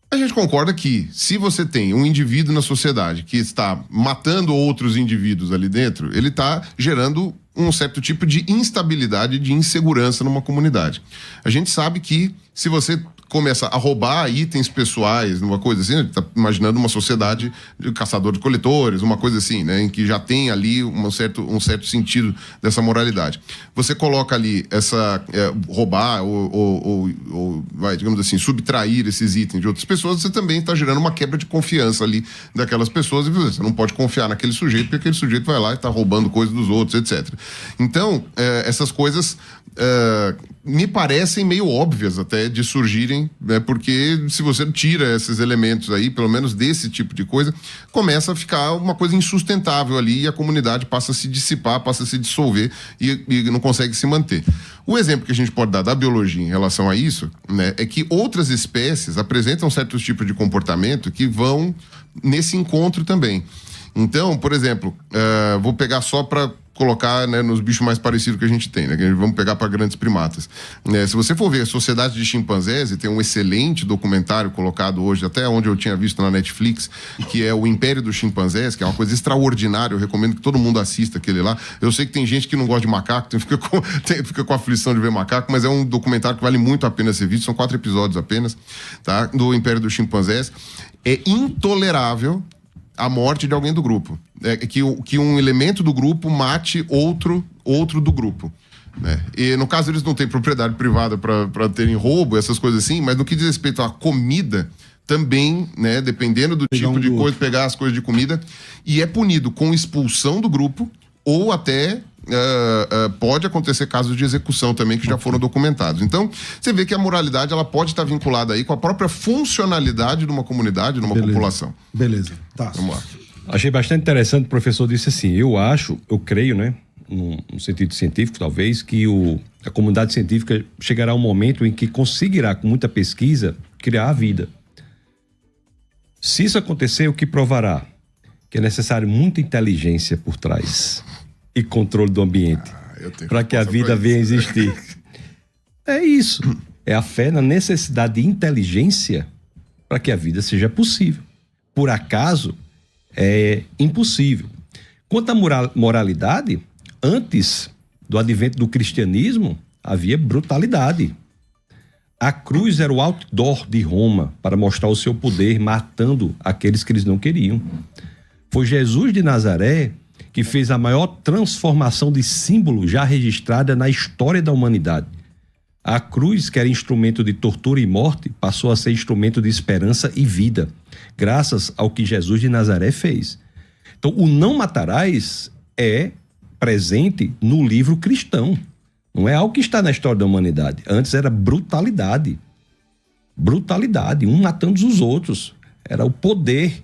A gente concorda que, se você tem um indivíduo na sociedade que está matando outros indivíduos ali dentro, ele está gerando um certo tipo de instabilidade, de insegurança numa comunidade. A gente sabe que, se você começa a roubar itens pessoais, uma coisa assim, a gente tá imaginando uma sociedade de caçadores-coletores, uma coisa assim, né, em que já tem ali um certo sentido dessa moralidade. Você coloca ali roubar ou digamos assim, subtrair esses itens de outras pessoas, você também está gerando uma quebra de confiança ali daquelas pessoas, e você não pode confiar naquele sujeito, porque aquele sujeito vai lá e está roubando coisas dos outros, etc. Então, essas coisas me parecem meio óbvias até de surgirem, né, porque se você tira esses elementos aí, pelo menos desse tipo de coisa, começa a ficar uma coisa insustentável ali, e a comunidade passa a se dissipar, passa a se dissolver e não consegue se manter. O exemplo que a gente pode dar da biologia em relação a isso, né, é que outras espécies apresentam certos tipos de comportamento que vão nesse encontro também. Então, por exemplo, vou pegar só para colocar, né, nos bichos mais parecidos que a gente tem, né? Vamos pegar para grandes primatas. Se você for ver a Sociedade de Chimpanzés, e tem um excelente documentário colocado hoje, até onde eu tinha visto na Netflix, que é o Império dos Chimpanzés, que é uma coisa extraordinária, eu recomendo que todo mundo assista aquele lá. Eu sei que tem gente que não gosta de macaco, fica com aflição de ver macaco, mas é um documentário que vale muito a pena ser visto, são 4 episódios apenas, tá? Do Império dos Chimpanzés. É intolerável a morte de alguém do grupo. Que um elemento do grupo mate outro do grupo, né? E no caso eles não têm propriedade privada para terem roubo, essas coisas assim, mas no que diz respeito à comida, também, né, dependendo do tipo de coisa, pegar as coisas de comida, e é punido com expulsão do grupo, ou até pode acontecer casos de execução também, que já foram documentados. Então, você vê que a moralidade ela pode estar vinculada aí com a própria funcionalidade de uma comunidade, de uma população. Beleza, tá. Vamos lá. Achei bastante interessante, o professor disse assim, eu creio, né, num sentido científico talvez, que a comunidade científica chegará um momento em que conseguirá, com muita pesquisa, criar a vida. Se isso acontecer, o que provará? Que é necessário muita inteligência por trás e controle do ambiente para que a vida venha a existir. É isso. É a fé na necessidade de inteligência para que a vida seja possível. Por acaso, é impossível. Quanto à moralidade, antes do advento do cristianismo, havia brutalidade. A cruz era o outdoor de Roma para mostrar o seu poder, matando aqueles que eles não queriam. Foi Jesus de Nazaré que fez a maior transformação de símbolo já registrada na história da humanidade. A cruz, que era instrumento de tortura e morte, passou a ser instrumento de esperança e vida, graças ao que Jesus de Nazaré fez. Então, o não matarás é presente no livro cristão. Não é algo que está na história da humanidade. Antes era brutalidade. Brutalidade, um matando os outros. Era o poder,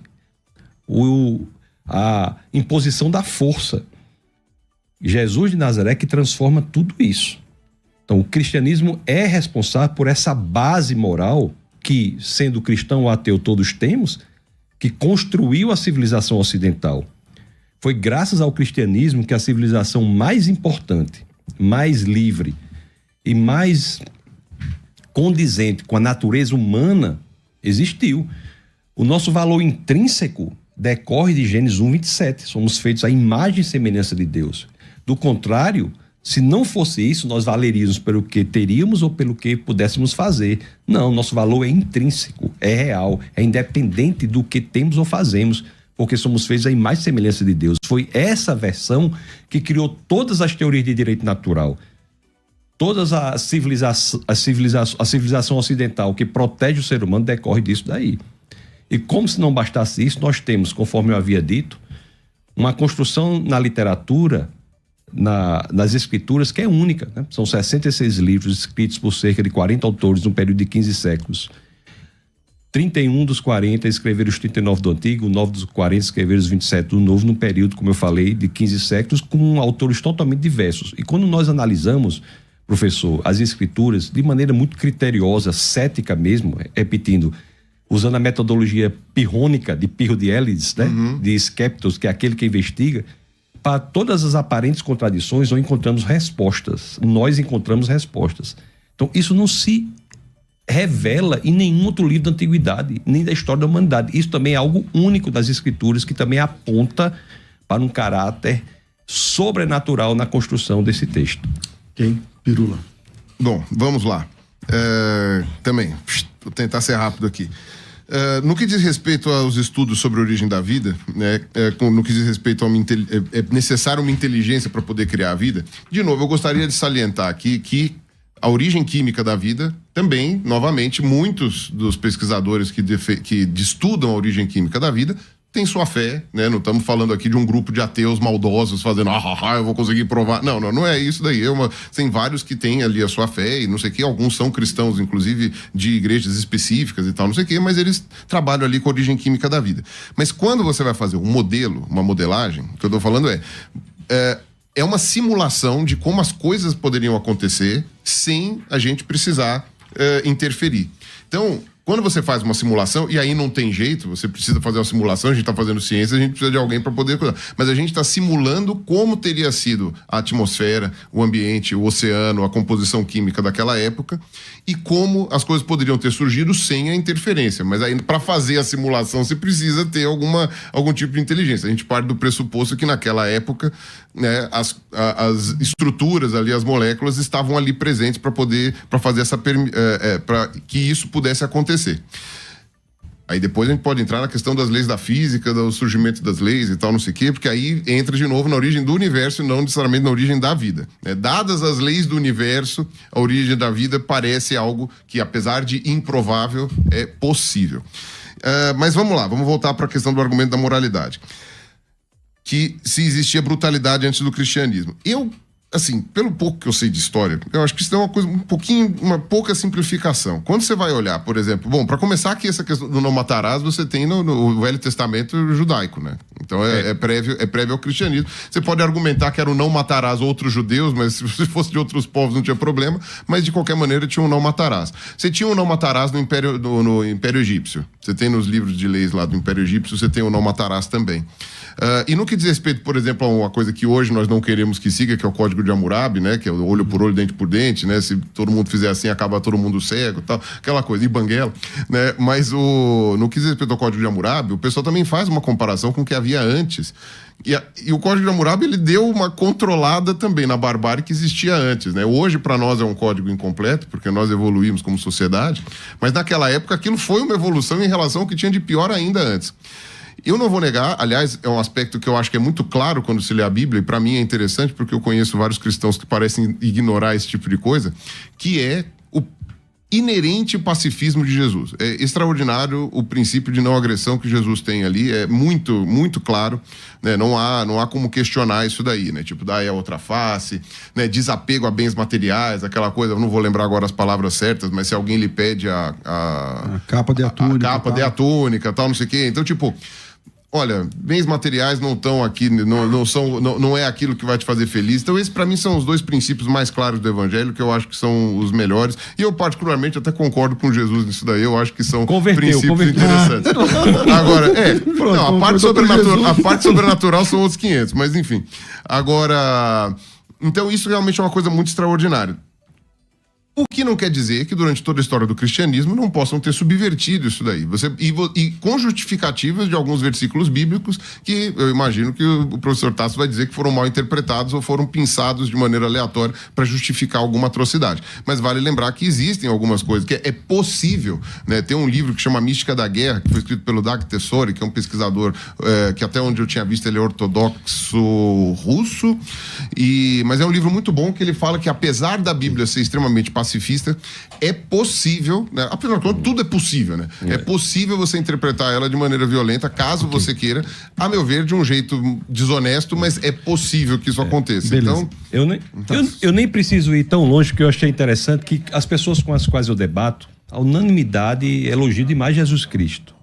a imposição da força. Jesus de Nazaré que transforma tudo isso. Então, o cristianismo é responsável por essa base moral que, sendo cristão ou ateu, todos temos, que construiu a civilização ocidental. Foi graças ao cristianismo que a civilização mais importante, mais livre e mais condizente com a natureza humana existiu. O nosso valor intrínseco decorre de Gênesis 1:27. Somos feitos à imagem e semelhança de Deus. Do contrário, Se não fosse isso, nós valeríamos pelo que teríamos ou pelo que pudéssemos fazer. Não, nosso valor é intrínseco, é real, é independente do que temos ou fazemos, porque somos feitos à imagem e semelhança de Deus. Foi essa versão que criou todas as teorias de direito natural. Toda a civilização ocidental que protege o ser humano decorre disso daí. E como se não bastasse isso, nós temos, conforme eu havia dito, uma construção na literatura, nas escrituras, que é única, né? São 66 livros escritos por cerca de 40 autores num período de 15 séculos. 31 dos 40 escreveram os 39 do Antigo, 9 dos 40 escreveram os 27 do Novo, num período, como eu falei, de 15 séculos, com autores totalmente diversos. E quando nós analisamos, professor, as escrituras de maneira muito criteriosa, cética mesmo, repetindo, usando a metodologia pirrônica de Pirro de Élides, né? De Skeptos, que é aquele que investiga, para todas as aparentes contradições, nós encontramos respostas. Nós encontramos respostas. Então, isso não se revela em nenhum outro livro da antiguidade, nem da história da humanidade. Isso também é algo único das escrituras, que também aponta para um caráter sobrenatural na construção desse texto. Quem? Pirula. Bom, vamos lá. Também, vou tentar ser rápido aqui. No que diz respeito aos estudos sobre a origem da vida, né, no que diz respeito a é necessário uma inteligência para poder criar a vida, de novo, eu gostaria de salientar aqui que a origem química da vida também, novamente, muitos dos pesquisadores que estudam a origem química da vida têm sua fé, né? Não estamos falando aqui de um grupo de ateus maldosos fazendo, eu vou conseguir provar. Não é isso daí. Tem vários que têm ali a sua fé e não sei o quê. Alguns são cristãos, inclusive, de igrejas específicas e tal, não sei o quê, mas eles trabalham ali com a origem química da vida. Mas quando você vai fazer um modelo, uma modelagem, o que eu estou falando é uma simulação de como as coisas poderiam acontecer sem a gente precisar interferir. Então, quando você faz uma simulação, e aí não tem jeito, você precisa fazer uma simulação, a gente está fazendo ciência, a gente precisa de alguém para poder cuidar. Mas a gente está simulando como teria sido a atmosfera, o ambiente, o oceano, a composição química daquela época e como as coisas poderiam ter surgido sem a interferência. Mas aí, para fazer a simulação, você precisa ter algum tipo de inteligência. A gente parte do pressuposto que naquela época, né, as estruturas ali, as moléculas estavam ali presentes para fazer para que isso pudesse acontecer. Aí depois a gente pode entrar na questão das leis da física, do surgimento das leis e tal, não sei o quê, porque aí entra de novo na origem do universo e não necessariamente na origem da vida, né? Dadas as leis do universo, a origem da vida parece algo que, apesar de improvável, é possível. Mas vamos lá, vamos voltar para a questão do argumento da moralidade. Que se existia brutalidade antes do cristianismo. Assim, pelo pouco que eu sei de história, eu acho que isso é uma pouca simplificação. Quando você vai olhar, por exemplo, para começar aqui essa questão do não matarás, você tem no Velho Testamento judaico, né? Então é prévio ao cristianismo. Você pode argumentar que era o não matarás outros judeus, mas se fosse de outros povos não tinha problema, mas de qualquer maneira tinha um não matarás. Você tinha um não matarás no Império Egípcio. Você tem nos livros de leis lá do Império Egípcio, você tem o não matarás também. E no que diz respeito, por exemplo, a uma coisa que hoje nós não queremos que siga, que é o Código de Hammurabi, né? Que é o olho por olho, dente por dente, né? Se todo mundo fizer assim, acaba todo mundo cego, tal, aquela coisa, e banguela, né? Mas no que diz respeito ao Código de Hammurabi, o pessoal também faz uma comparação com o que havia antes. E o Código de Hammurabi, ele deu uma controlada também na barbárie que existia antes, né? Hoje, para nós, é um código incompleto, porque nós evoluímos como sociedade, mas naquela época aquilo foi uma evolução em relação ao que tinha de pior ainda antes. Eu não vou negar, aliás, é um aspecto que eu acho que é muito claro quando se lê a Bíblia, e para mim é interessante porque eu conheço vários cristãos que parecem ignorar esse tipo de coisa, que é o inerente pacifismo de Jesus. É extraordinário o princípio de não agressão que Jesus tem ali, é muito, muito claro, né? Não há como questionar isso daí, né? Tipo, daí a outra face, né? Desapego a bens materiais, aquela coisa, eu não vou lembrar agora as palavras certas, mas se alguém lhe pede a capa de atúnica, a capa de atúnica, tal, não sei o quê. Então, tipo, olha, bens materiais não estão aqui, não é aquilo que vai te fazer feliz. Então, esses, para mim, são os dois princípios mais claros do Evangelho, que eu acho que são os melhores. E eu, particularmente, até concordo com Jesus nisso daí. Eu acho que são princípios interessantes. Agora, a parte sobrenatural são outros 500, mas enfim. Agora, então, isso realmente é uma coisa muito extraordinária. O que não quer dizer que durante toda a história do cristianismo não possam ter subvertido isso daí. E com justificativas de alguns versículos bíblicos que eu imagino que o professor Tasso vai dizer que foram mal interpretados ou foram pinçados de maneira aleatória para justificar alguma atrocidade. Mas vale lembrar que existem algumas coisas que é possível, né? Tem um livro que chama Mística da Guerra, que foi escrito pelo Dag Tessori, que é um pesquisador que até onde eu tinha visto ele é ortodoxo russo, mas é um livro muito bom que ele fala que apesar da Bíblia ser extremamente pacifista, é possível, né? Afinal de contas, tudo é possível, né? É possível você interpretar ela de maneira violenta, caso você queira, a meu ver, de um jeito desonesto, mas é possível que isso aconteça. Beleza. Então, eu nem preciso ir tão longe, porque eu achei interessante que as pessoas com as quais eu debato, a unanimidade elogia demais Jesus Cristo.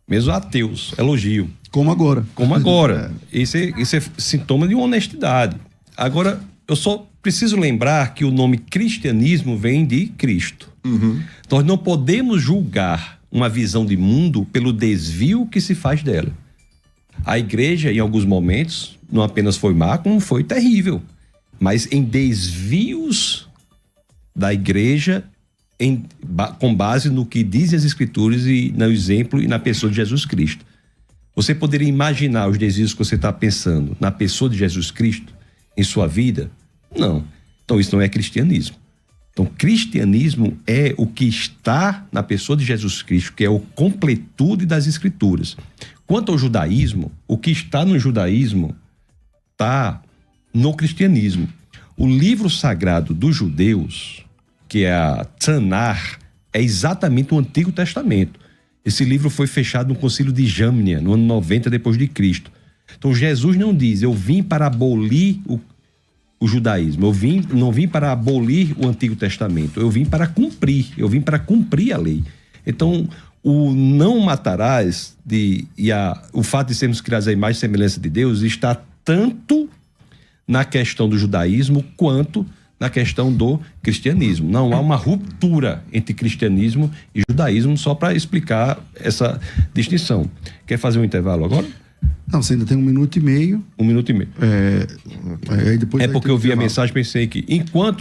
Mesmo ateus elogiam. Como agora. Isso é sintoma de honestidade. Agora, eu só preciso lembrar que o nome cristianismo vem de Cristo. Nós não podemos julgar uma visão de mundo pelo desvio que se faz dela. A igreja, em alguns momentos, não apenas foi má, como foi terrível. Mas em desvios da igreja, com base no que dizem as Escrituras e no exemplo e na pessoa de Jesus Cristo. Você poderia imaginar os desvios que você está pensando na pessoa de Jesus Cristo, em sua vida? Não. Então isso não é cristianismo. Então cristianismo é o que está na pessoa de Jesus Cristo, que é a completude das Escrituras. Quanto ao judaísmo, o que está no judaísmo está no cristianismo. O livro sagrado dos judeus, que é a Tanar, é exatamente o Antigo Testamento. Esse livro foi fechado no Concílio de Jamnia, no ano 90 depois de Cristo. Então Jesus não diz, eu vim para abolir o judaísmo, não vim para abolir o Antigo Testamento, eu vim para cumprir a lei. Então, o não matarás o fato de sermos criados à imagem e semelhança de Deus está tanto na questão do judaísmo quanto na questão do cristianismo. Não há uma ruptura entre cristianismo e judaísmo, só para explicar essa distinção. Quer fazer um intervalo agora? Não, você ainda tem 1 minuto e meio. 1 minuto e meio. Aí depois porque eu vi a mensagem e pensei que,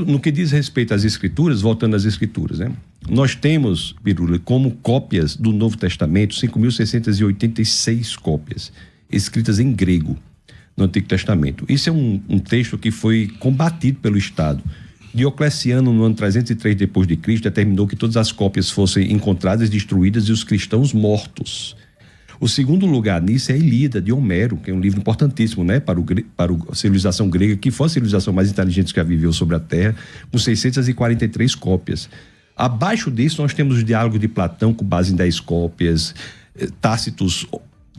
no que diz respeito às Escrituras, voltando às Escrituras, né? Nós temos, Pirula, como cópias do Novo Testamento, 5.686 cópias, escritas em grego, no Antigo Testamento. Isso é um texto que foi combatido pelo Estado. Diocleciano, no ano 303 depois de Cristo, determinou que todas as cópias fossem encontradas, destruídas e os cristãos mortos. O segundo lugar nisso é a Ilíada, de Homero, que é um livro importantíssimo, né, para a civilização grega, que foi a civilização mais inteligente que já viveu sobre a Terra, com 643 cópias. Abaixo disso, nós temos o Diálogo de Platão, com base em 10 cópias, Tácitos,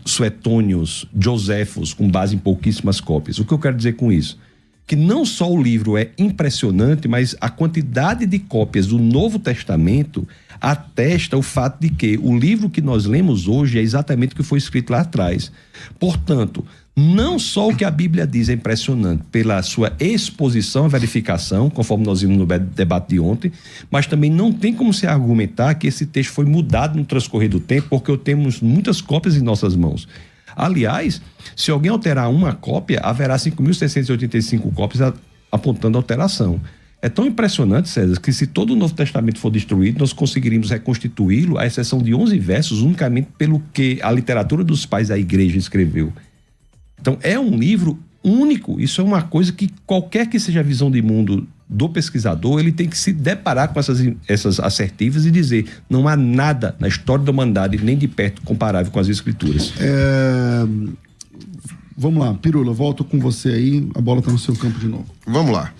Suetônios, Joséfos, com base em pouquíssimas cópias. O que eu quero dizer com isso? Que não só o livro é impressionante, mas a quantidade de cópias do Novo Testamento atesta o fato de que o livro que nós lemos hoje é exatamente o que foi escrito lá atrás. Portanto, não só o que a Bíblia diz é impressionante pela sua exposição e verificação, conforme nós vimos no debate de ontem, mas também não tem como se argumentar que esse texto foi mudado no transcorrer do tempo, porque temos muitas cópias em nossas mãos. Aliás, se alguém alterar uma cópia, haverá 5.685 cópias apontando alteração. É tão impressionante, César, que se todo o Novo Testamento for destruído, nós conseguiríamos reconstituí-lo, à exceção de 11 versos, unicamente pelo que a literatura dos pais da igreja escreveu. Então, é um livro único. Isso é uma coisa que qualquer que seja a visão de mundo do pesquisador, ele tem que se deparar com essas assertivas e dizer, não há nada na história da humanidade, nem de perto, comparável com as Escrituras. Vamos lá, Pirula, volto com você aí, a bola está no seu campo de novo. Vamos lá.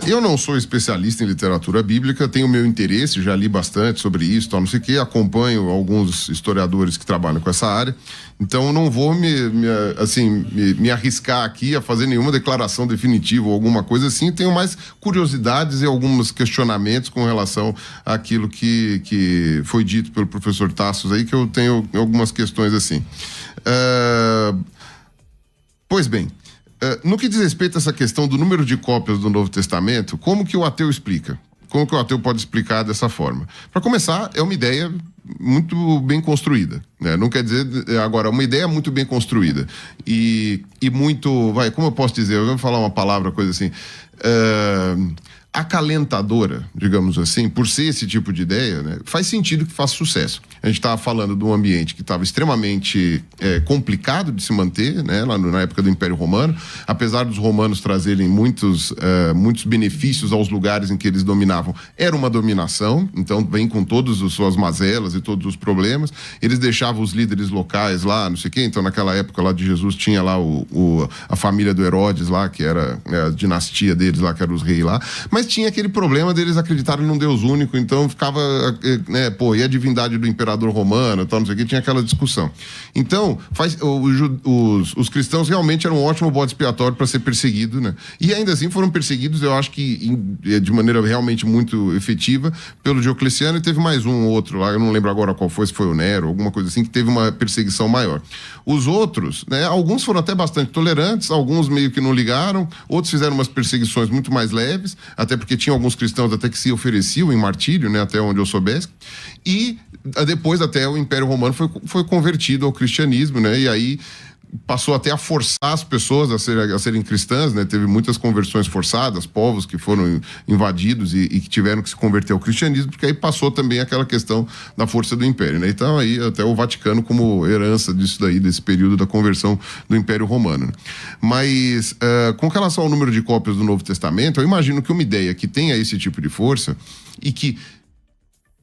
Eu não sou especialista em literatura bíblica, tenho meu interesse, já li bastante sobre isso, tal, não sei o quê, acompanho alguns historiadores que trabalham com essa área, então não vou me arriscar aqui a fazer nenhuma declaração definitiva ou alguma coisa assim, tenho mais curiosidades e alguns questionamentos com relação àquilo que foi dito pelo professor Tassos aí, que eu tenho algumas questões assim. Pois bem, no que diz respeito a essa questão do número de cópias do Novo Testamento, como que o ateu explica? Como que o ateu pode explicar dessa forma? Para começar, é uma ideia muito bem construída, né? Não quer dizer, agora, uma ideia muito bem construída e muito, como eu posso dizer? Eu vou falar uma palavra, coisa assim, acalentadora, digamos assim, por ser esse tipo de ideia, né, faz sentido que faça sucesso. A gente estava falando de um ambiente que estava extremamente complicado de se manter, né, lá na época do Império Romano, apesar dos romanos trazerem muitos benefícios aos lugares em que eles dominavam, era uma dominação, então vem com todas as suas mazelas e todos os problemas. Eles deixavam os líderes locais lá, não sei o quê, então naquela época lá de Jesus tinha lá a família do Herodes lá, que era a dinastia deles lá, que eram os reis lá, mas tinha aquele problema deles acreditarem num Deus único, então ficava, né, e a divindade do imperador romano, tal, não sei o que, tinha aquela discussão. Então, os cristãos realmente eram um ótimo bode expiatório para ser perseguido, né? E ainda assim foram perseguidos, eu acho que de maneira realmente muito efetiva, pelo Diocleciano, e teve mais um ou outro lá, eu não lembro agora qual foi, se foi o Nero, alguma coisa assim, que teve uma perseguição maior. Os outros, né, alguns foram até bastante tolerantes, alguns meio que não ligaram, outros fizeram umas perseguições muito mais leves, até porque tinha alguns cristãos até que se ofereciam em martírio, né, até onde eu soubesse, e depois até o Império Romano foi convertido ao cristianismo, né, e aí passou até a forçar as pessoas a serem cristãs, né? Teve muitas conversões forçadas, povos que foram invadidos e que tiveram que se converter ao cristianismo, porque aí passou também aquela questão da força do império, né? Então aí até o Vaticano como herança disso daí, desse período da conversão do Império Romano, né? Mas com relação ao número de cópias do Novo Testamento, eu imagino que uma ideia que tenha esse tipo de força e que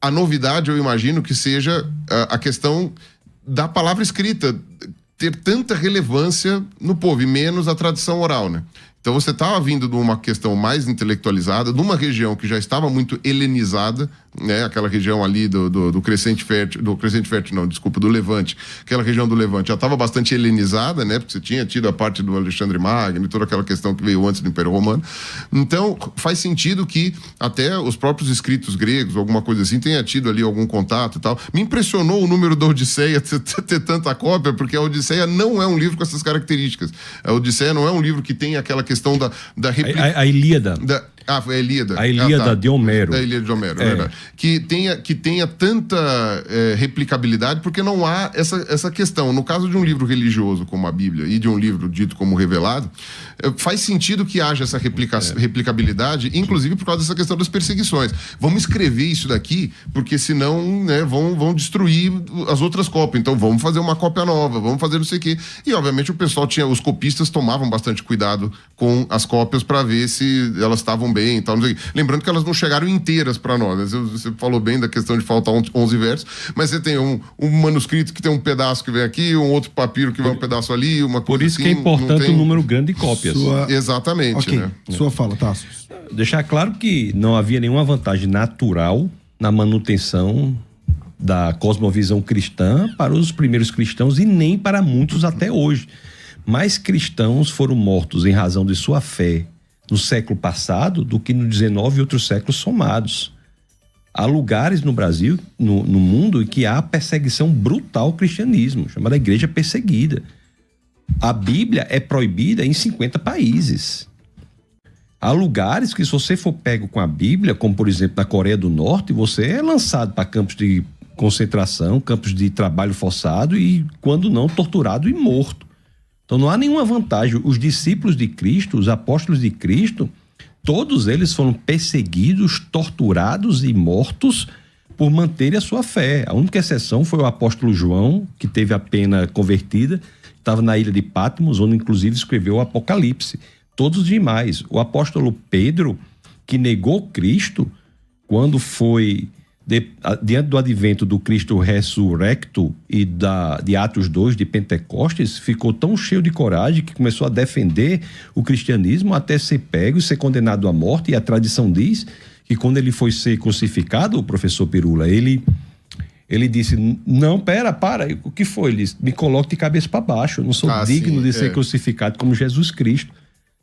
a novidade, eu imagino que seja a questão da palavra escrita ter tanta relevância no povo e menos a tradição oral, né? Então você estava vindo de uma questão mais intelectualizada, de uma região que já estava muito helenizada, né? Aquela região ali do Crescente Fértil, do Levante. Aquela região do Levante já estava bastante helenizada, né? Porque você tinha tido a parte do Alexandre Magno e toda aquela questão que veio antes do Império Romano. Então faz sentido que até os próprios escritos gregos, alguma coisa assim, tenha tido ali algum contato e tal. Me impressionou o número da Odisseia ter tanta cópia, porque a Odisseia não é um livro com essas características. A Odisseia não é um livro que tem aquela questão da réplica. A Ilíada. Foi a Ilíada. A Ilíada de Homero. A Ilíada de Homero, verdade. Que tenha tanta replicabilidade, porque não há essa questão. No caso de um livro religioso como a Bíblia e de um livro dito como revelado, faz sentido que haja essa replicabilidade, inclusive por causa dessa questão das perseguições. Vamos escrever isso daqui, porque senão, né, vão destruir as outras cópias. Então vamos fazer uma cópia nova, vamos fazer não sei o quê. E obviamente os copistas tomavam bastante cuidado com as cópias para ver se elas estavam bem e tal, não sei o quê. Lembrando que elas não chegaram inteiras para nós, né? Você falou bem da questão de faltar 11 versos, mas você tem um manuscrito que tem um pedaço que vem aqui, um outro papiro que vai um pedaço ali, uma coisa. Por isso assim, que é importante o número grande de cópias. Exatamente, okay, né? Sua fala, Tasso. Deixar claro que não havia nenhuma vantagem natural na manutenção da cosmovisão cristã para os primeiros cristãos e nem para muitos até hoje. Mais cristãos foram mortos em razão de sua fé no século passado do que no 19 e outros séculos somados. Há lugares no Brasil, no mundo, em que há perseguição brutal ao cristianismo, chamada igreja perseguida. A Bíblia é proibida em 50 países. Há lugares que, se você for pego com a Bíblia, como por exemplo na Coreia do Norte, você é lançado para campos de concentração, campos de trabalho forçado e, quando não, torturado e morto. Então não há nenhuma vantagem. Os discípulos de Cristo, os apóstolos de Cristo, todos eles foram perseguidos, torturados e mortos por manterem a sua fé. A única exceção foi o apóstolo João, que teve a pena convertida, estava na ilha de Patmos, onde inclusive escreveu o Apocalipse. Todos demais. O apóstolo Pedro, que negou Cristo, quando foi diante do advento do Cristo ressurrecto e de Atos 2, de Pentecostes, ficou tão cheio de coragem que começou a defender o cristianismo até ser pego e ser condenado à morte. E a tradição diz que quando ele foi ser crucificado, o professor Pirula, ele disse, não, para, o que foi? Ele disse, me coloque de cabeça para baixo, eu não sou digno de ser crucificado como Jesus Cristo.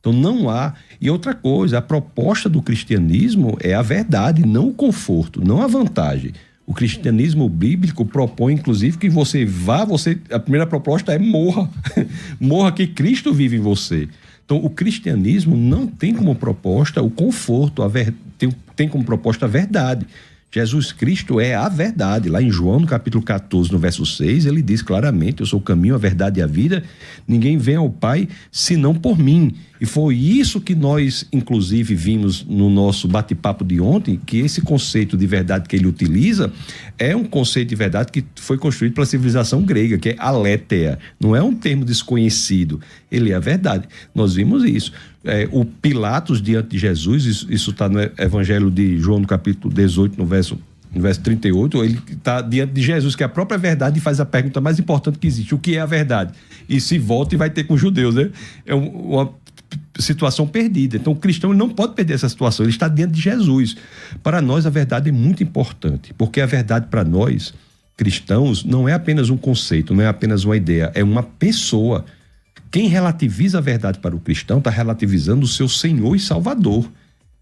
Então não há. E outra coisa, a proposta do cristianismo é a verdade, não o conforto, não a vantagem. O cristianismo bíblico propõe, inclusive, que a primeira proposta é morra. Morra que Cristo vive em você. Então o cristianismo não tem como proposta o conforto, tem como proposta a verdade. Jesus Cristo é a verdade. Lá em João, no capítulo 14, no verso 6, ele diz claramente: eu sou o caminho, a verdade e a vida. Ninguém vem ao Pai senão por mim. E foi isso que nós, inclusive, vimos no nosso bate-papo de ontem, que esse conceito de verdade que ele utiliza é um conceito de verdade que foi construído pela civilização grega, que é aletheia. Não é um termo desconhecido. Ele é a verdade. Nós vimos isso. O Pilatos diante de Jesus, isso está no Evangelho de João, no capítulo 18, no verso 38, ele está diante de Jesus, que é a própria verdade, e faz a pergunta mais importante que existe: o que é a verdade? E se volta e vai ter com os judeus, né? É uma situação perdida. Então o cristão não pode perder essa situação, ele está diante de Jesus. Para nós a verdade é muito importante, porque a verdade para nós, cristãos, não é apenas um conceito, não é apenas uma ideia, é uma pessoa. Quem relativiza a verdade para o cristão está relativizando o seu Senhor e Salvador.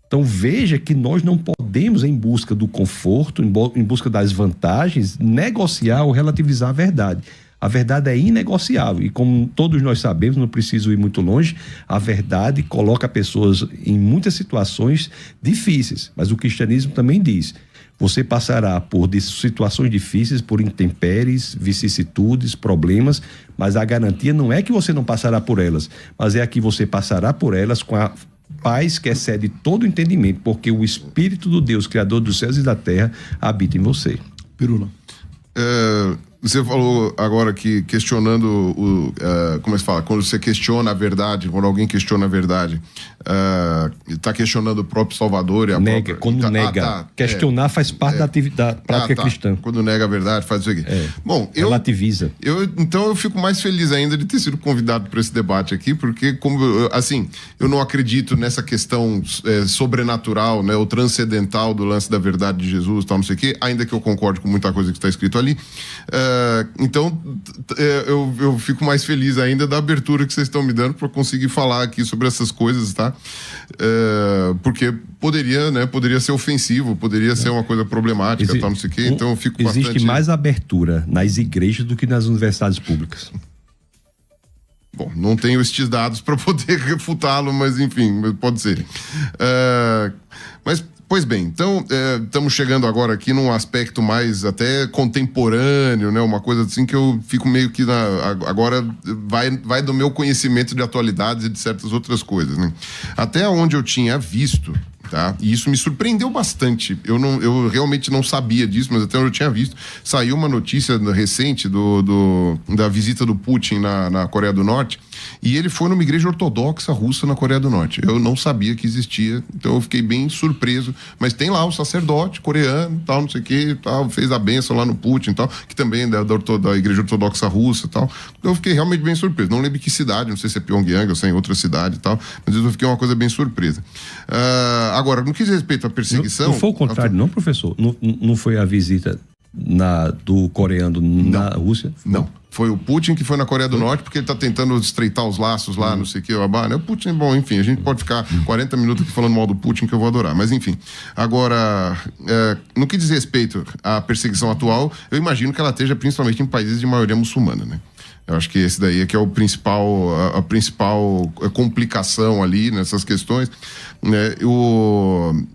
Então veja que nós não podemos, em busca do conforto, em busca das vantagens, negociar ou relativizar a verdade. A verdade é inegociável e, como todos nós sabemos, não preciso ir muito longe, a verdade coloca pessoas em muitas situações difíceis, mas o cristianismo também diz: você passará por situações difíceis, por intempéries, vicissitudes, problemas, mas a garantia não é que você não passará por elas, mas é a que você passará por elas com a paz que excede todo o entendimento, porque o Espírito do Deus, Criador dos céus e da terra, habita em você. Pirula. Você falou agora que questionando como é que se fala? Quando você questiona a verdade, quando alguém questiona a verdade, está questionando o próprio Salvador e a nega, própria... quando nega. Questionar faz parte da prática cristã. Quando nega a verdade, faz isso aqui. Bom, relativiza. Então eu fico mais feliz ainda de ter sido convidado para esse debate aqui, porque eu não acredito nessa questão sobrenatural, né, ou transcendental do lance da verdade de Jesus, tal, não sei o quê, ainda que eu concorde com muita coisa que está escrito ali. Então eu fico mais feliz ainda da abertura que vocês estão me dando para conseguir falar aqui sobre essas coisas, tá? Porque poderia ser ofensivo, poderia ser uma coisa problemática, tal, não sei o quê, então eu fico bastante... Existe mais abertura nas igrejas do que nas universidades públicas. Bom, não tenho estes dados para poder refutá-lo, mas enfim, pode ser. Pois bem, então estamos chegando agora aqui num aspecto mais até contemporâneo, né? Uma coisa assim que eu fico meio que agora vai do meu conhecimento de atualidades e de certas outras coisas, né? Até onde eu tinha visto, tá? E isso me surpreendeu bastante. Eu realmente não sabia disso, mas até onde eu tinha visto, saiu uma notícia recente da visita do Putin na Coreia do Norte, e ele foi numa igreja ortodoxa russa na Coreia do Norte. Eu não sabia que existia, então eu fiquei bem surpreso. Mas tem lá o sacerdote coreano, tal, não sei o que, tal, fez a bênção lá no Putin, tal, que também é da igreja ortodoxa russa, tal. Então eu fiquei realmente bem surpreso. Não lembro que cidade, não sei se é Pyongyang ou se é em outra cidade, tal, mas eu fiquei uma coisa bem surpresa. Agora, no que diz respeito à perseguição... Não foi o contrário, não, professor? Não foi a visita do coreano na Rússia? Não. Foi o Putin que foi na Coreia do Norte, porque ele está tentando estreitar os laços lá, não sei o que, né? O Putin, bom, enfim, a gente pode ficar 40 minutos aqui falando mal do Putin, que eu vou adorar, mas enfim. Agora, no que diz respeito à perseguição atual, eu imagino que ela esteja principalmente em países de maioria muçulmana, né? Eu acho que esse daí é que é a principal complicação ali nessas questões, né?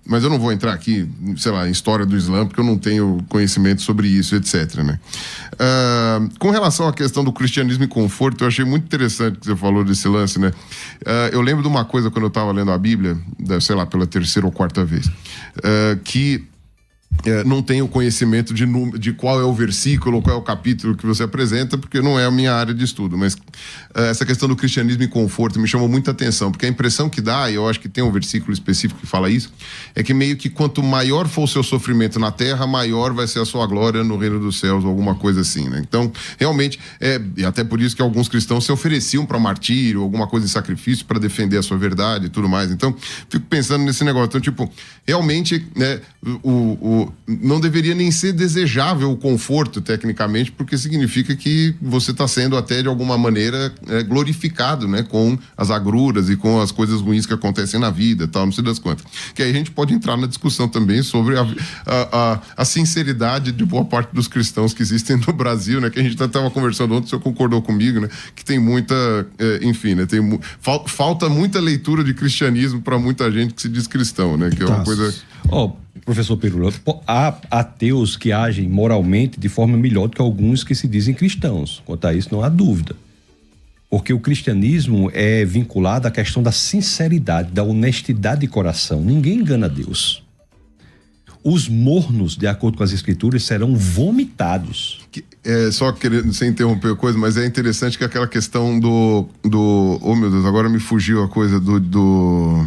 Mas eu não vou entrar aqui, sei lá, em história do Islã, porque eu não tenho conhecimento sobre isso, etc, né? Com relação à questão do cristianismo e conforto, eu achei muito interessante que você falou desse lance, né? Eu lembro de uma coisa quando eu estava lendo a Bíblia, sei lá, pela terceira ou quarta vez, que não tenho conhecimento de qual é o versículo, qual é o capítulo que você apresenta, porque não é a minha área de estudo, mas essa questão do cristianismo e conforto me chamou muita atenção, porque a impressão que dá, e eu acho que tem um versículo específico que fala isso, é que meio que quanto maior for o seu sofrimento na terra, maior vai ser a sua glória no reino dos céus, ou alguma coisa assim, né? Então, realmente, e até por isso que alguns cristãos se ofereciam para martírio, alguma coisa de sacrifício para defender a sua verdade e tudo mais. Então, fico pensando nesse negócio. Então, tipo, realmente, né, não deveria nem ser desejável o conforto, tecnicamente, porque significa que você está sendo até, de alguma maneira, glorificado, né, com as agruras e com as coisas ruins que acontecem na vida, tal, não sei das quantas. Que aí a gente pode entrar na discussão também sobre a sinceridade de boa parte dos cristãos que existem no Brasil, né, que a gente estava conversando ontem, o senhor concordou comigo, né, que tem muita, enfim, né, falta muita leitura de cristianismo para muita gente que se diz cristão, né, que é uma coisa Professor Pirula, há ateus que agem moralmente de forma melhor do que alguns que se dizem cristãos. Quanto a isso, não há dúvida. Porque o cristianismo é vinculado à questão da sinceridade, da honestidade de coração. Ninguém engana Deus. Os mornos, de acordo com as escrituras, serão vomitados. Só querendo, sem interromper a coisa, mas é interessante que aquela questão do... Oh, meu Deus, agora me fugiu a coisa do...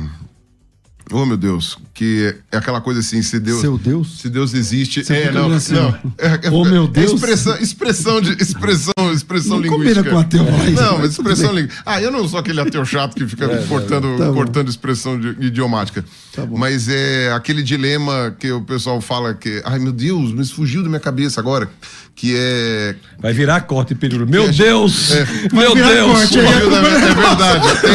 Oh, meu Deus, que é aquela coisa assim, se Deus... Seu Deus? Se Deus existe... Assim, oh, meu Deus? Expressão não linguística. Combina com ateu, não, mas expressão linguística. Eu não sou aquele ateu chato que fica cortando expressão idiomática. Tá bom. Mas é aquele dilema que o pessoal fala que... Ai, meu Deus, mas fugiu da minha cabeça agora. Que é... Vai virar corte, Pirula. Meu Deus! Meu virar Deus! corte, É verdade, tem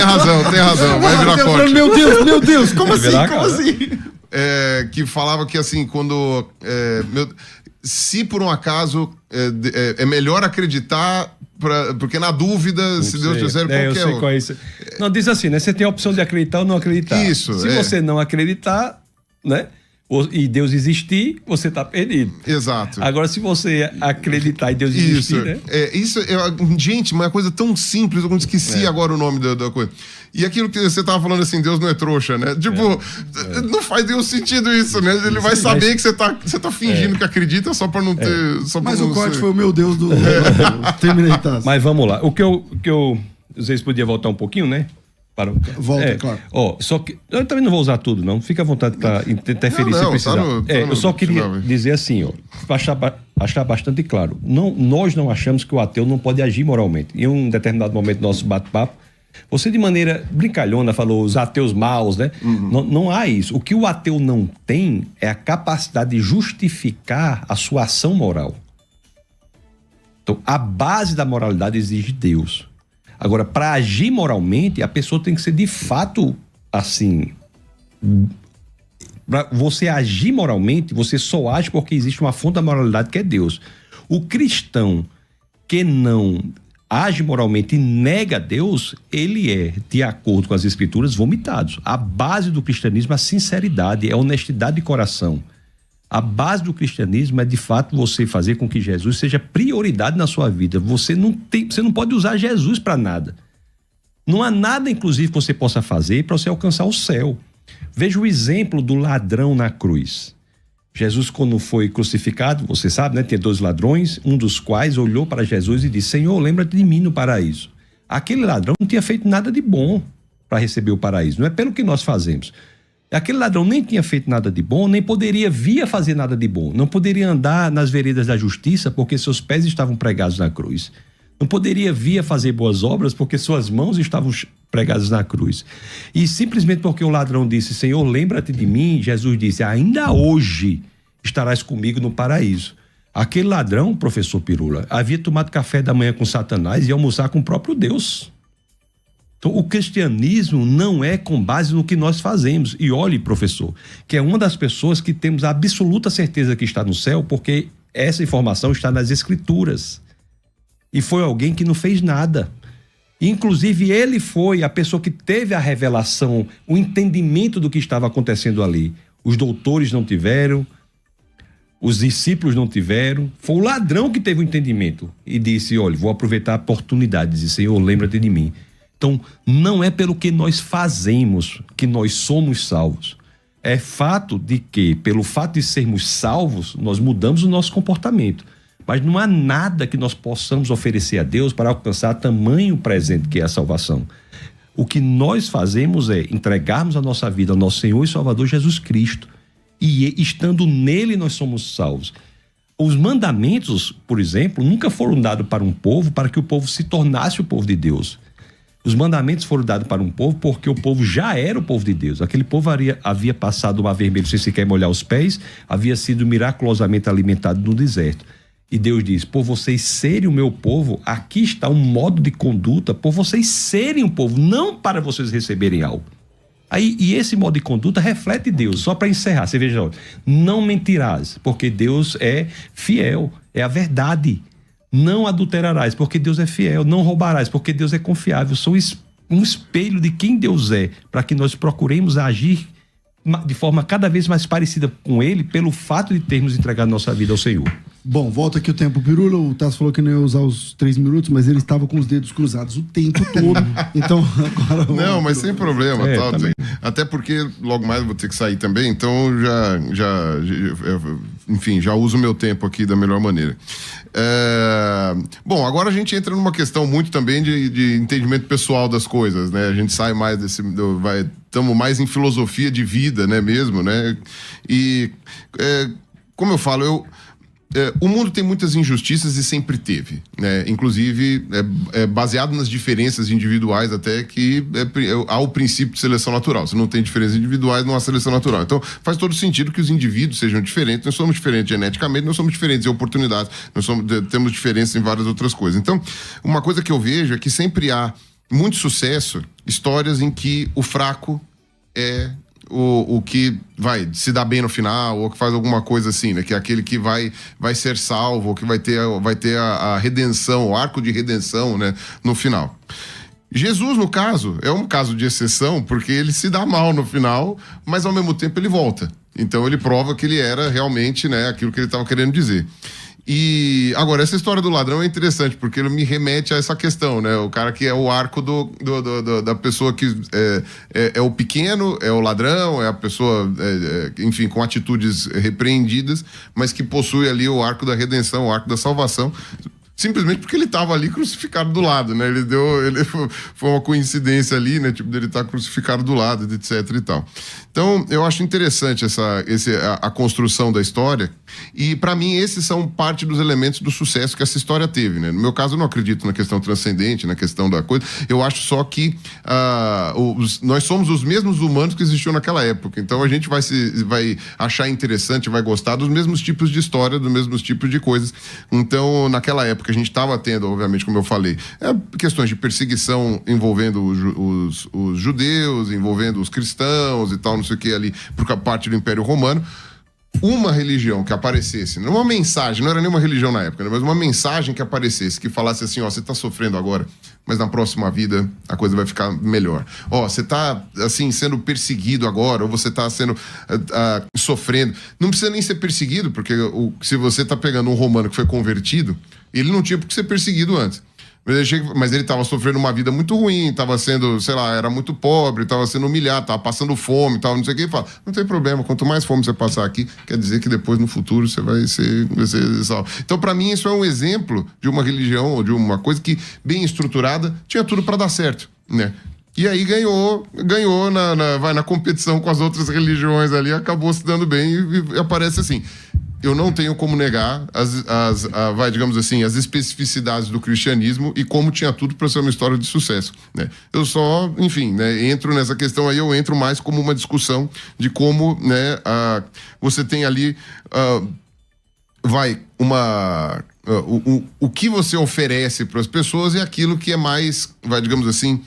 razão. Vai virar corte. Meu Deus, como assim? Como assim? Que falava que assim, quando... se por um acaso é melhor acreditar, porque na dúvida, se Deus disser eu sei qual é isso. Não, diz assim, né? Você tem a opção de acreditar ou não acreditar. Isso. Se você não acreditar, né? E Deus existir, você está perdido. Exato. Agora, se você acreditar em Deus existir, né? Gente, uma coisa tão simples, eu esqueci agora o nome da coisa. E aquilo que você estava falando assim, Deus não é trouxa, né? Tipo, não faz nenhum sentido isso, né? Ele vai saber que você tá fingindo que acredita só para não ter... Mas o corte foi o meu Deus do Terminator. Mas vamos lá. O que eu vocês podiam voltar um pouquinho, né? Volta, claro. Só que eu também não vou usar tudo, não. Fica à vontade para interferir se precisar. Eu só queria dizer assim, para achar bastante claro. Nós não achamos que o ateu não pode agir moralmente. Em um determinado momento do nosso bate-papo, você de maneira brincalhona falou os ateus maus, né? Uhum. Não há isso. O que o ateu não tem é a capacidade de justificar a sua ação moral. Então, a base da moralidade exige Deus. Agora, para agir moralmente, a pessoa tem que ser de fato assim. Para você agir moralmente, você só age porque existe uma fonte da moralidade que é Deus. O cristão que não age moralmente e nega Deus, ele é, de acordo com as escrituras, vomitado. A base do cristianismo é a sinceridade, é a honestidade de coração. A base do cristianismo é, de fato, você fazer com que Jesus seja prioridade na sua vida. Você não pode usar Jesus para nada. Não há nada, inclusive, que você possa fazer para você alcançar o céu. Veja o exemplo do ladrão na cruz. Jesus, quando foi crucificado, você sabe, né? Tem 2 ladrões, um dos quais olhou para Jesus e disse: Senhor, lembra-te de mim no paraíso. Aquele ladrão não tinha feito nada de bom para receber o paraíso. Não é pelo que nós fazemos. Aquele ladrão nem tinha feito nada de bom, nem poderia vir a fazer nada de bom. Não poderia andar nas veredas da justiça porque seus pés estavam pregados na cruz. Não poderia vir a fazer boas obras porque suas mãos estavam pregadas na cruz. E simplesmente porque o ladrão disse: Senhor, lembra-te de mim, Jesus disse: ainda hoje estarás comigo no paraíso. Aquele ladrão, professor Pirula, havia tomado café da manhã com Satanás e almoçar com o próprio Deus. Então, o cristianismo não é com base no que nós fazemos. E olhe, professor, que é uma das pessoas que temos a absoluta certeza que está no céu, porque essa informação está nas escrituras. E foi alguém que não fez nada. Inclusive, ele foi a pessoa que teve a revelação, o entendimento do que estava acontecendo ali. Os doutores não tiveram, os discípulos não tiveram. Foi o ladrão que teve o entendimento e disse: olha, vou aproveitar a oportunidade. Disse: Senhor, lembra-te de mim. Então, não é pelo que nós fazemos que nós somos salvos. É fato de que, pelo fato de sermos salvos, nós mudamos o nosso comportamento. Mas não há nada que nós possamos oferecer a Deus para alcançar tamanho presente que é a salvação. O que nós fazemos é entregarmos a nossa vida ao nosso Senhor e Salvador Jesus Cristo. E estando nele nós somos salvos. Os mandamentos, por exemplo, nunca foram dados para um povo para que o povo se tornasse o povo de Deus. Os mandamentos foram dados para um povo porque o povo já era o povo de Deus. Aquele povo havia passado o mar vermelho sem sequer molhar os pés, havia sido miraculosamente alimentado no deserto. E Deus diz: por vocês serem o meu povo, aqui está um modo de conduta, por vocês serem um povo, não para vocês receberem algo. E esse modo de conduta reflete Deus. Só para encerrar, você veja, não mentirás, porque Deus é fiel, é a verdade. Não adulterarás, porque Deus é fiel. Não roubarás, porque Deus é confiável. São um espelho de quem Deus é, para que nós procuremos agir de forma cada vez mais parecida com ele, pelo fato de termos entregado nossa vida ao Senhor. Bom, volta aqui o tempo, Pirula. O Tasso falou que não ia usar os 3 minutos, mas ele estava com os dedos cruzados o tempo todo. Então, agora... Não, mas sem problema. Tá, também. até porque logo mais eu vou ter que sair também, então enfim, já uso o meu tempo aqui da melhor maneira. Bom, agora a gente entra numa questão muito também de entendimento pessoal das coisas, né? A gente sai mais estamos mais em filosofia de vida, né, mesmo, né? E, como eu falo, o mundo tem muitas injustiças e sempre teve, né? Inclusive, baseado nas diferenças individuais até que há o princípio de seleção natural. Se não tem diferenças individuais, não há seleção natural. Então, faz todo sentido que os indivíduos sejam diferentes. Nós somos diferentes geneticamente, nós somos diferentes em oportunidades, temos diferenças em várias outras coisas. Então, uma coisa que eu vejo é que sempre há muito sucesso, histórias em que o fraco é o que vai se dar bem no final, ou que faz alguma coisa assim, né? Que é aquele que vai ser salvo, ou que vai ter a redenção, o arco de redenção, né? No final. Jesus, no caso, é um caso de exceção, porque ele se dá mal no final, mas ao mesmo tempo ele volta. Então ele prova que ele era realmente, né, aquilo que ele estava querendo dizer. E agora, essa história do ladrão é interessante, porque ele me remete a essa questão, né? O cara que é o arco da pessoa que é o pequeno, é o ladrão, é a pessoa, enfim, com atitudes repreendidas, mas que possui ali o arco da redenção, o arco da salvação, simplesmente porque ele estava ali crucificado do lado, né? Foi uma coincidência ali, né? Tipo, dele estar crucificado do lado, etc e tal. Então, eu acho interessante a construção da história, e para mim esses são parte dos elementos do sucesso que essa história teve, né? No meu caso, eu não acredito na questão transcendente, na questão da coisa. Eu acho só que nós somos os mesmos humanos que existiam naquela época. Então, a gente vai achar interessante, vai gostar dos mesmos tipos de história, dos mesmos tipos de coisas. Então, naquela época, a gente estava tendo, obviamente, como eu falei, questões de perseguição envolvendo os judeus, envolvendo os cristãos e tal, não sei o que ali, por parte do Império Romano. Uma religião que aparecesse, não uma mensagem, não era nenhuma religião na época, né, mas uma mensagem que aparecesse, que falasse assim, ó, você está sofrendo agora, mas na próxima vida a coisa vai ficar melhor. Ó, você está, assim, sendo perseguido agora, ou você está sendo sofrendo. Não precisa nem ser perseguido, porque se você está pegando um romano que foi convertido, ele não tinha por que ser perseguido antes. Mas ele estava sofrendo uma vida muito ruim, estava sendo, sei lá, era muito pobre, estava sendo humilhado, estava passando fome, tal, não sei o que. E fala, não tem problema, quanto mais fome você passar aqui, quer dizer que depois no futuro você vai ser salvo. Então, para mim, isso é um exemplo de uma religião ou de uma coisa que, bem estruturada, tinha tudo para dar certo, né? E aí ganhou vai na competição com as outras religiões ali, acabou se dando bem e aparece assim. Eu não tenho como negar digamos assim, as especificidades do cristianismo e como tinha tudo para ser uma história de sucesso, né? Eu só, enfim, né, entro nessa questão aí, eu entro mais como uma discussão de como, né, você tem ali, o que você oferece para as pessoas é aquilo que é mais, digamos assim,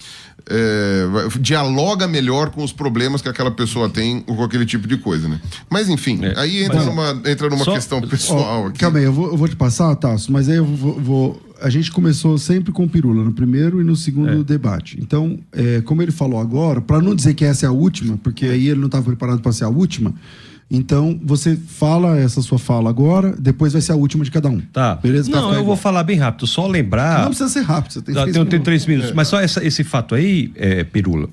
dialoga melhor com os problemas que aquela pessoa tem com aquele tipo de coisa, né? Mas enfim, aí entra numa questão pessoal aqui. Calma aí, eu vou te passar, Tasso, mas aí eu vou... A gente começou sempre com o Pirula, no primeiro e no segundo debate. Então, como ele falou agora, para não dizer que essa é a última, porque aí ele não estava preparado para ser a última, então você fala essa sua fala agora, depois vai ser a última de cada um. Tá. Beleza? Não, eu vou falar bem rápido, só lembrar... Não precisa ser rápido, você tem 3 minutos. Tem 3 minutos. minutos, mas só esse fato aí, Pirula,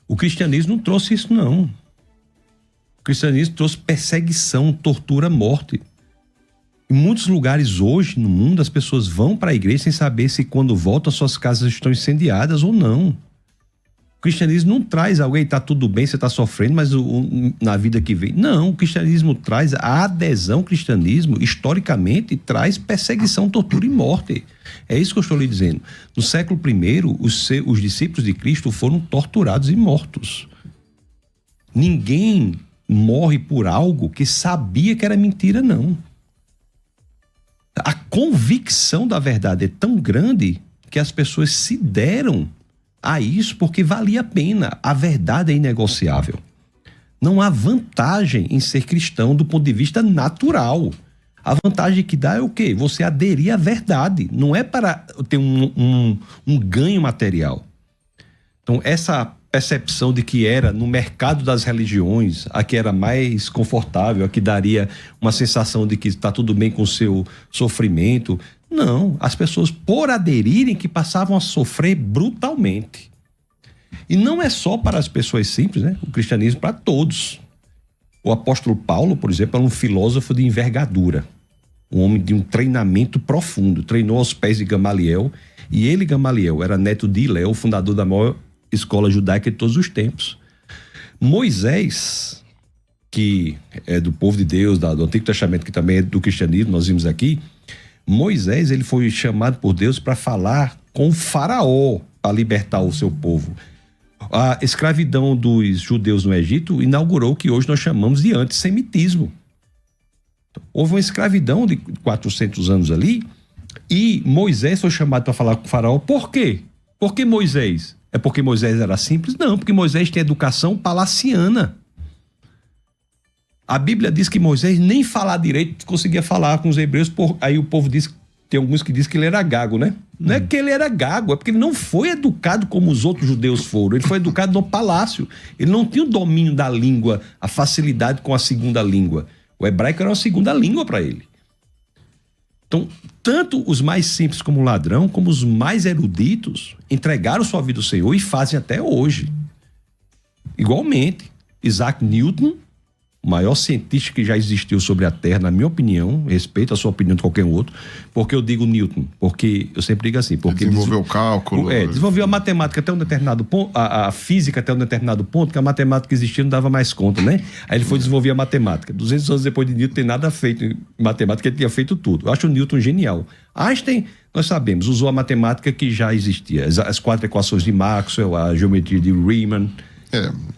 o cristianismo não trouxe isso, não. O cristianismo trouxe perseguição, tortura, morte. Em muitos lugares hoje no mundo, as pessoas vão para a igreja sem saber se quando voltam suas casas estão incendiadas ou não. O cristianismo não traz alguém, tá tudo bem, você tá sofrendo, mas na vida que vem. Não, o cristianismo traz a adesão ao cristianismo, historicamente, traz perseguição, tortura e morte. É isso que eu estou lhe dizendo. No século I, os discípulos de Cristo foram torturados e mortos. Ninguém morre por algo que sabia que era mentira, não. A convicção da verdade é tão grande que as pessoas se deram a isso porque valia a pena. A verdade é inegociável. Não há vantagem em ser cristão do ponto de vista natural. A vantagem que dá é o quê? Você aderir à verdade. Não é para ter um ganho material. Então, essa percepção de que era no mercado das religiões a que era mais confortável, a que daria uma sensação de que está tudo bem com o seu sofrimento. Não, as pessoas, por aderirem, que passavam a sofrer brutalmente. E não é só para as pessoas simples, né? O cristianismo para todos. O apóstolo Paulo, por exemplo, era um filósofo de envergadura, um homem de um treinamento profundo, treinou aos pés de Gamaliel, e ele, Gamaliel, era neto de Hilel, fundador da maior escola judaica de todos os tempos. Moisés, que é do povo de Deus, do Antigo Testamento, que também é do cristianismo, nós vimos aqui, Moisés, ele foi chamado por Deus para falar com o faraó, para libertar o seu povo. A escravidão dos judeus no Egito inaugurou o que hoje nós chamamos de antissemitismo. Houve uma escravidão de 400 anos ali, e Moisés foi chamado para falar com o faraó. Por quê? Por que Moisés? É porque Moisés era simples? Não, porque Moisés tem educação palaciana. A Bíblia diz que Moisés nem falar direito conseguia falar com os hebreus. Aí o povo diz, tem alguns que dizem que ele era gago, né? Não é que ele era gago, é porque ele não foi educado como os outros judeus foram. Ele foi educado no palácio. Ele não tinha o domínio da língua, a facilidade com a segunda língua. O hebraico era uma segunda língua para ele. Então, tanto os mais simples como o ladrão, como os mais eruditos, entregaram sua vida ao Senhor e fazem até hoje. Igualmente, Isaac Newton, o maior cientista que já existiu sobre a Terra, na minha opinião, respeito a sua opinião de qualquer outro. Porque eu digo Newton? Porque eu sempre digo assim, porque desenvolveu o cálculo. Desenvolveu a matemática até um determinado ponto, a física até um determinado ponto, que a matemática existia não dava mais conta, né? Aí ele foi desenvolver a matemática. 200 anos depois de Newton, tem nada feito em matemática, ele tinha feito tudo. Eu acho o Newton genial. Einstein, nós sabemos, usou a matemática que já existia. As 4 equações de Maxwell, a geometria de Riemann.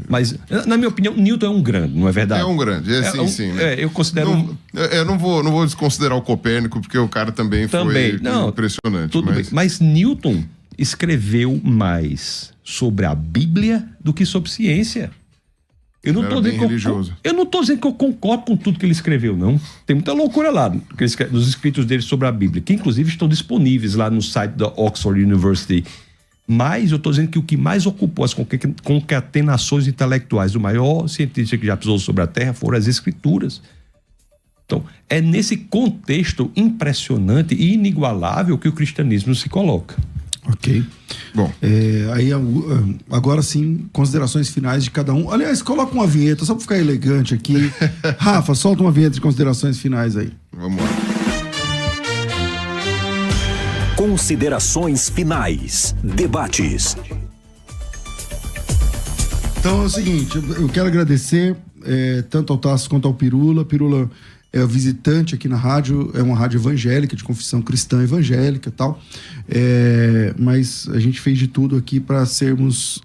Mas, na minha opinião, Newton é um grande, não é verdade? É um grande, sim. Né? Eu considero... Eu não vou desconsiderar o Copérnico, porque o cara também foi impressionante. Tudo bem. Mas Newton escreveu mais sobre a Bíblia do que sobre ciência. Eu não estou dizendo que eu concordo com tudo que ele escreveu, não. Tem muita loucura lá nos escritos dele sobre a Bíblia, que inclusive estão disponíveis lá no site da Oxford University. Mas eu estou dizendo que o que mais ocupou as concatenações intelectuais do maior cientista que já pisou sobre a Terra foram as Escrituras. Então, é nesse contexto impressionante e inigualável que o cristianismo se coloca. Ok. Bom. Aí, agora sim, considerações finais de cada um. Aliás, coloca uma vinheta, só para ficar elegante aqui. Rafa, solta uma vinheta de considerações finais aí. Vamos lá. Considerações finais. Debates. Então é o seguinte, eu quero agradecer tanto ao Tasso quanto ao Pirula. Pirula é visitante aqui na rádio, é uma rádio evangélica, de confissão cristã evangélica e tal. Mas a gente fez de tudo aqui para sermos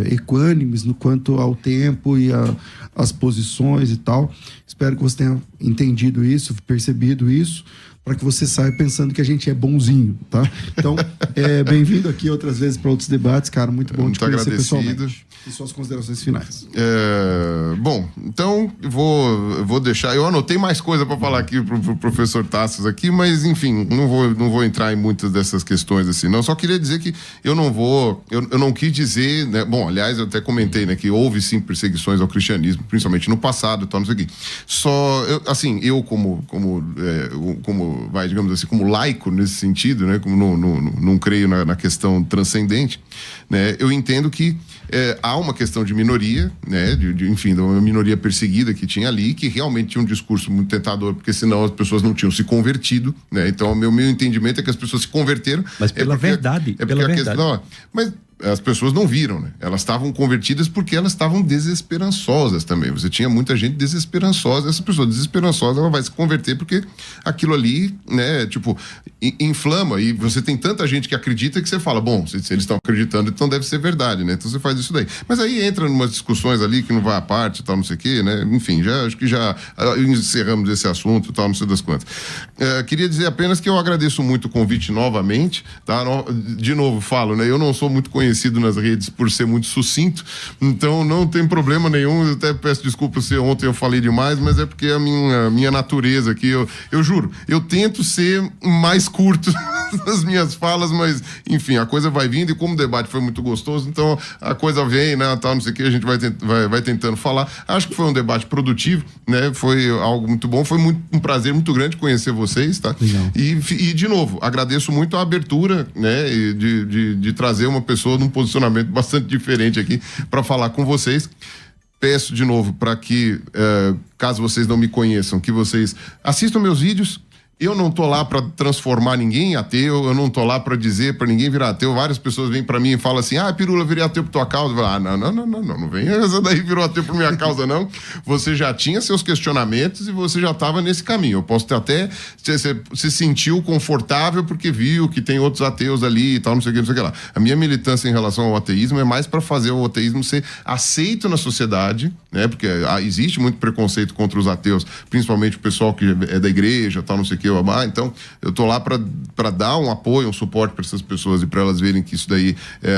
equânimes no quanto ao tempo e as posições e tal. Espero que você tenha entendido isso, percebido isso, para que você saia pensando que a gente é bonzinho, tá? Então, bem-vindo aqui outras vezes para outros debates, cara. Muito bom te conhecer pessoalmente. E suas considerações finais. Bom, então vou deixar. Eu anotei mais coisa para falar aqui pro professor Tassos aqui, mas enfim, não vou entrar em muitas dessas questões assim. Não, só queria dizer que eu não quis dizer, né? Bom, aliás, eu até comentei, né, que houve sim perseguições ao cristianismo, principalmente no passado, tal, não sei o quê. Só, eu digamos assim, como laico nesse sentido, né, como não creio na questão transcendente, né, eu entendo que há uma questão de minoria, né, enfim, de uma minoria perseguida que tinha ali, que realmente tinha um discurso muito tentador, porque senão as pessoas não tinham se convertido, né, então o meu entendimento é que as pessoas se converteram. Mas pela verdade. Mas as pessoas não viram, né? Elas estavam convertidas porque elas estavam desesperançosas também. Você tinha muita gente desesperançosa. Essa pessoa desesperançosa, ela vai se converter porque aquilo ali, né, tipo, inflama. E você tem tanta gente que acredita que você fala, bom, se eles estão acreditando, então deve ser verdade, né? Então você faz isso daí. Mas aí entra em umas discussões ali que não vai à parte e tal, não sei o quê, né? Enfim, acho que já encerramos esse assunto e tal, não sei das quantas. Queria dizer apenas que eu agradeço muito o convite novamente, tá? De novo, falo, né? Eu não sou muito conhecido conhecido nas redes por ser muito sucinto, então não tem problema nenhum. Eu até peço desculpa se ontem eu falei demais, mas é porque a minha natureza aqui, eu juro, eu tento ser mais curto nas minhas falas, mas enfim, a coisa vai vindo, e como o debate foi muito gostoso, então a coisa vem, né, tal, não sei o que, a gente vai tentando falar. Acho que foi um debate produtivo, né, foi algo muito bom, foi um prazer muito grande conhecer vocês, tá? E de novo, agradeço muito a abertura, né, de trazer uma pessoa num posicionamento bastante diferente aqui para falar com vocês. Peço de novo para que, caso vocês não me conheçam, que vocês assistam meus vídeos. Eu não tô lá para transformar ninguém em ateu, eu não tô lá para dizer para ninguém virar ateu. Várias pessoas vêm para mim e falam assim: Pirula, eu virei ateu por tua causa. Eu falo, não vem essa daí virou ateu por minha causa, não. Você já tinha seus questionamentos e você já estava nesse caminho. Eu posso ter até se sentiu confortável porque viu que tem outros ateus ali e tal, não sei o que, não sei o que lá. A minha militância em relação ao ateísmo é mais para fazer o ateísmo ser aceito na sociedade, né? Porque existe muito preconceito contra os ateus, principalmente o pessoal que é da igreja, tal, não sei o que. Então, eu tô lá para dar um apoio, um suporte para essas pessoas e para elas verem que isso daí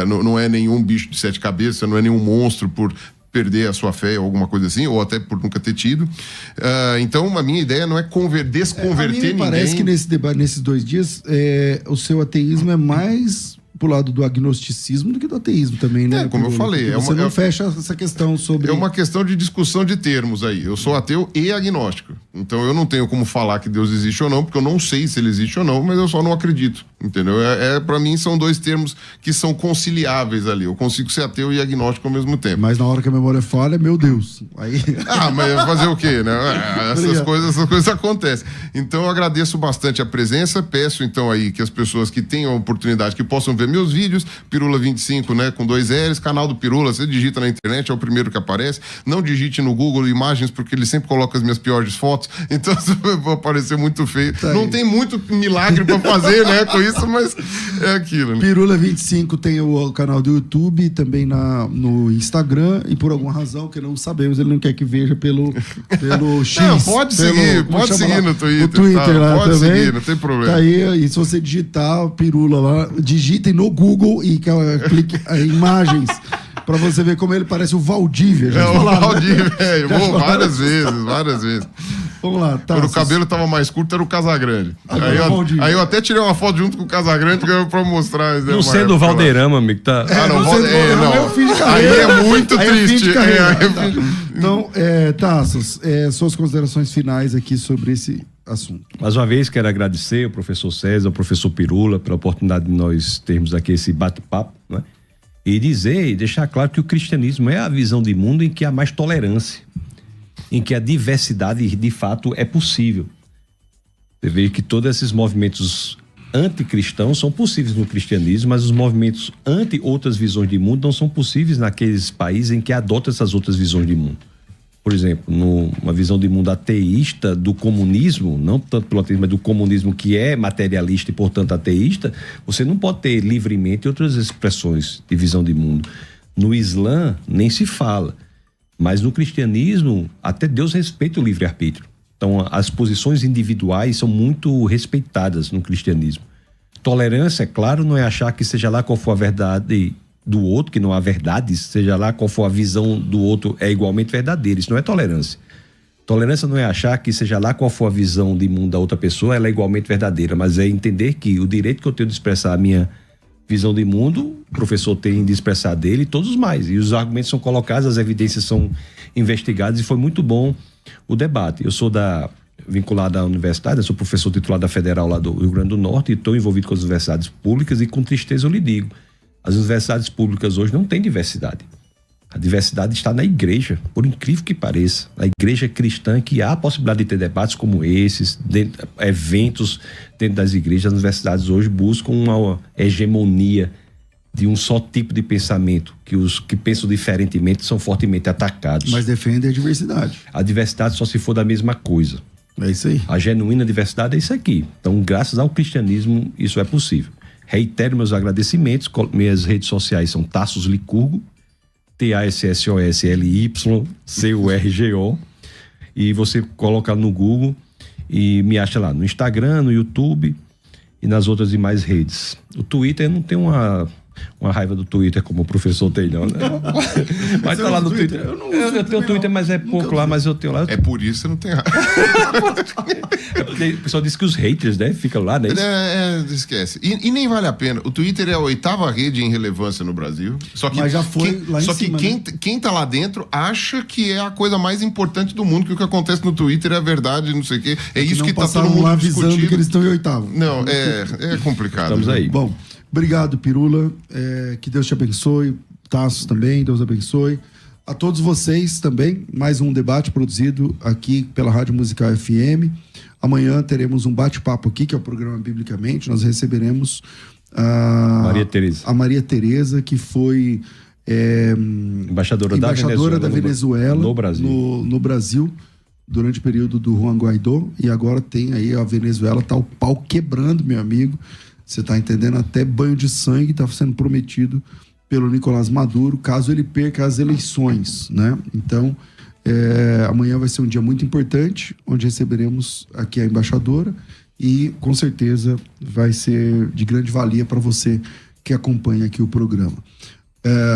não é nenhum bicho de 7 cabeças, não é nenhum monstro por perder a sua fé ou alguma coisa assim, ou até por nunca ter tido. Então, a minha ideia não é desconverter ninguém. Parece que nesse debate, nesses 2 dias, o seu ateísmo é mais pro lado do agnosticismo do que do ateísmo também, né? Como eu falei. Você não fecha essa questão sobre... É uma questão de discussão de termos aí. Eu sou ateu e agnóstico. Então eu não tenho como falar que Deus existe ou não, porque eu não sei se ele existe ou não, mas eu só não acredito. Entendeu? Para mim são 2 termos que são conciliáveis ali. Eu consigo ser ateu e agnóstico ao mesmo tempo. Mas na hora que a memória falha, meu Deus. Aí... mas fazer o quê, né? Essas coisas acontecem. Então eu agradeço bastante a presença. Peço então aí que as pessoas que tenham a oportunidade, que possam ver meus vídeos, Pirula 25, né, com 2 L's, canal do Pirula, você digita na internet, é o primeiro que aparece. Não digite no Google imagens, porque ele sempre coloca as minhas piores fotos, então vai aparecer muito feio. Tá. Não tem muito milagre pra fazer, né, com isso, mas é aquilo. Né? Pirula 25 tem o canal do YouTube, também no Instagram, e por alguma razão que não sabemos, ele não quer que veja pelo X. Não, pode seguir no Twitter. No Twitter tá, lá pode também. seguir, não tem problema. Tá aí, e se você digitar Pirula lá, digitem no Google e clique em imagens pra você ver como ele parece o Valdívia. O Valdívia, várias vezes. Vamos lá, tá. Quando o cabelo tava mais curto, era o Casagrande. Aí eu até tirei uma foto junto com o Casagrande pra mostrar. Não sendo o Valderrama, amigo, tá? Aí é muito triste. Então, Tassos, suas considerações finais aqui sobre esse assunto. Mais uma vez, quero agradecer ao professor César, ao professor Pirula, pela oportunidade de nós termos aqui esse bate-papo, né? E deixar claro que o cristianismo é a visão de mundo em que há mais tolerância, em que a diversidade de fato é possível. Você vê que todos esses movimentos anticristãos são possíveis no cristianismo, mas os movimentos anti outras visões de mundo não são possíveis naqueles países em que adotam essas outras visões de mundo. Por exemplo, numa visão de mundo ateísta do comunismo, não tanto pelo ateísmo, mas do comunismo que é materialista e, portanto, ateísta, você não pode ter livremente outras expressões de visão de mundo. No Islã, nem se fala. Mas no cristianismo, até Deus respeita o livre-arbítrio. Então, as posições individuais são muito respeitadas no cristianismo. Tolerância, é claro, não é achar que seja lá qual for a verdade do outro, que não há verdades, seja lá qual for a visão do outro, é igualmente verdadeira. Isso não é tolerância. Tolerância não é achar que seja lá qual for a visão de mundo da outra pessoa, ela é igualmente verdadeira, mas é entender que o direito que eu tenho de expressar a minha visão de mundo, o professor tem de expressar dele e todos mais. E os argumentos são colocados, as evidências são investigadas e foi muito bom o debate. Eu sou vinculado à universidade, eu sou professor titular da Federal lá do Rio Grande do Norte e estou envolvido com as universidades públicas e com tristeza eu lhe digo, as universidades públicas hoje não têm diversidade. A diversidade está na igreja, por incrível que pareça. Na igreja cristã, que há a possibilidade de ter debates como esses, eventos dentro das igrejas. As universidades hoje buscam uma hegemonia de um só tipo de pensamento, que os que pensam diferentemente são fortemente atacados. Mas defendem a diversidade. A diversidade só se for da mesma coisa. É isso aí. A genuína diversidade é isso aqui. Então, graças ao cristianismo, isso é possível. Reitero meus agradecimentos. Minhas redes sociais são Tassos Licurgo, TASSOSLYCURGO, e você coloca no Google e me acha lá no Instagram, no YouTube e nas outras demais redes. O Twitter não tem uma uma raiva do Twitter como o professor tem, não, né? Mas tá lá no Twitter. Eu tenho Twitter, mas é pouco lá, mas eu tenho lá. É por isso que você não tem raiva. É porque o pessoal diz que os haters, né, ficam lá, né? Esquece. E nem vale a pena. O Twitter é a 8ª rede em relevância no Brasil. Só que, Mas já foi lá em só cima, que né? quem tá lá dentro acha que é a coisa mais importante do mundo, que o que acontece no Twitter é a verdade, não sei o quê. É isso não que tá todo passaram mundo lá avisando discutindo. que eles estão em oitavo. Não, é complicado. Estamos aí. Bom, obrigado, Pirula. Que Deus te abençoe. Tassos também, Deus abençoe. A todos vocês também, mais um debate produzido aqui pela Rádio Musical FM. Amanhã teremos um bate-papo aqui, que é o programa Biblicamente. Nós receberemos a Maria Tereza, que foi embaixadora da Venezuela no Brasil. No Brasil, durante o período do Juan Guaidó. E agora tem aí a Venezuela, tá o pau quebrando, meu amigo. Você tá entendendo? Até banho de sangue tá sendo prometido pelo Nicolás Maduro, caso ele perca as eleições, né? Então, amanhã vai ser um dia muito importante, onde receberemos aqui a embaixadora e, com certeza, vai ser de grande valia para você que acompanha aqui o programa.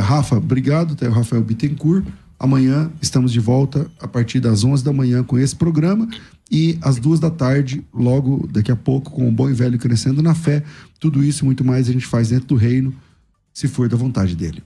Rafa, obrigado, até o Rafael Bittencourt. Amanhã estamos de volta a partir das 11 da manhã com esse programa e às 2 da tarde, logo daqui a pouco, com o Bom e Velho Crescendo na Fé. Tudo isso e muito mais a gente faz dentro do reino, se for da vontade dele.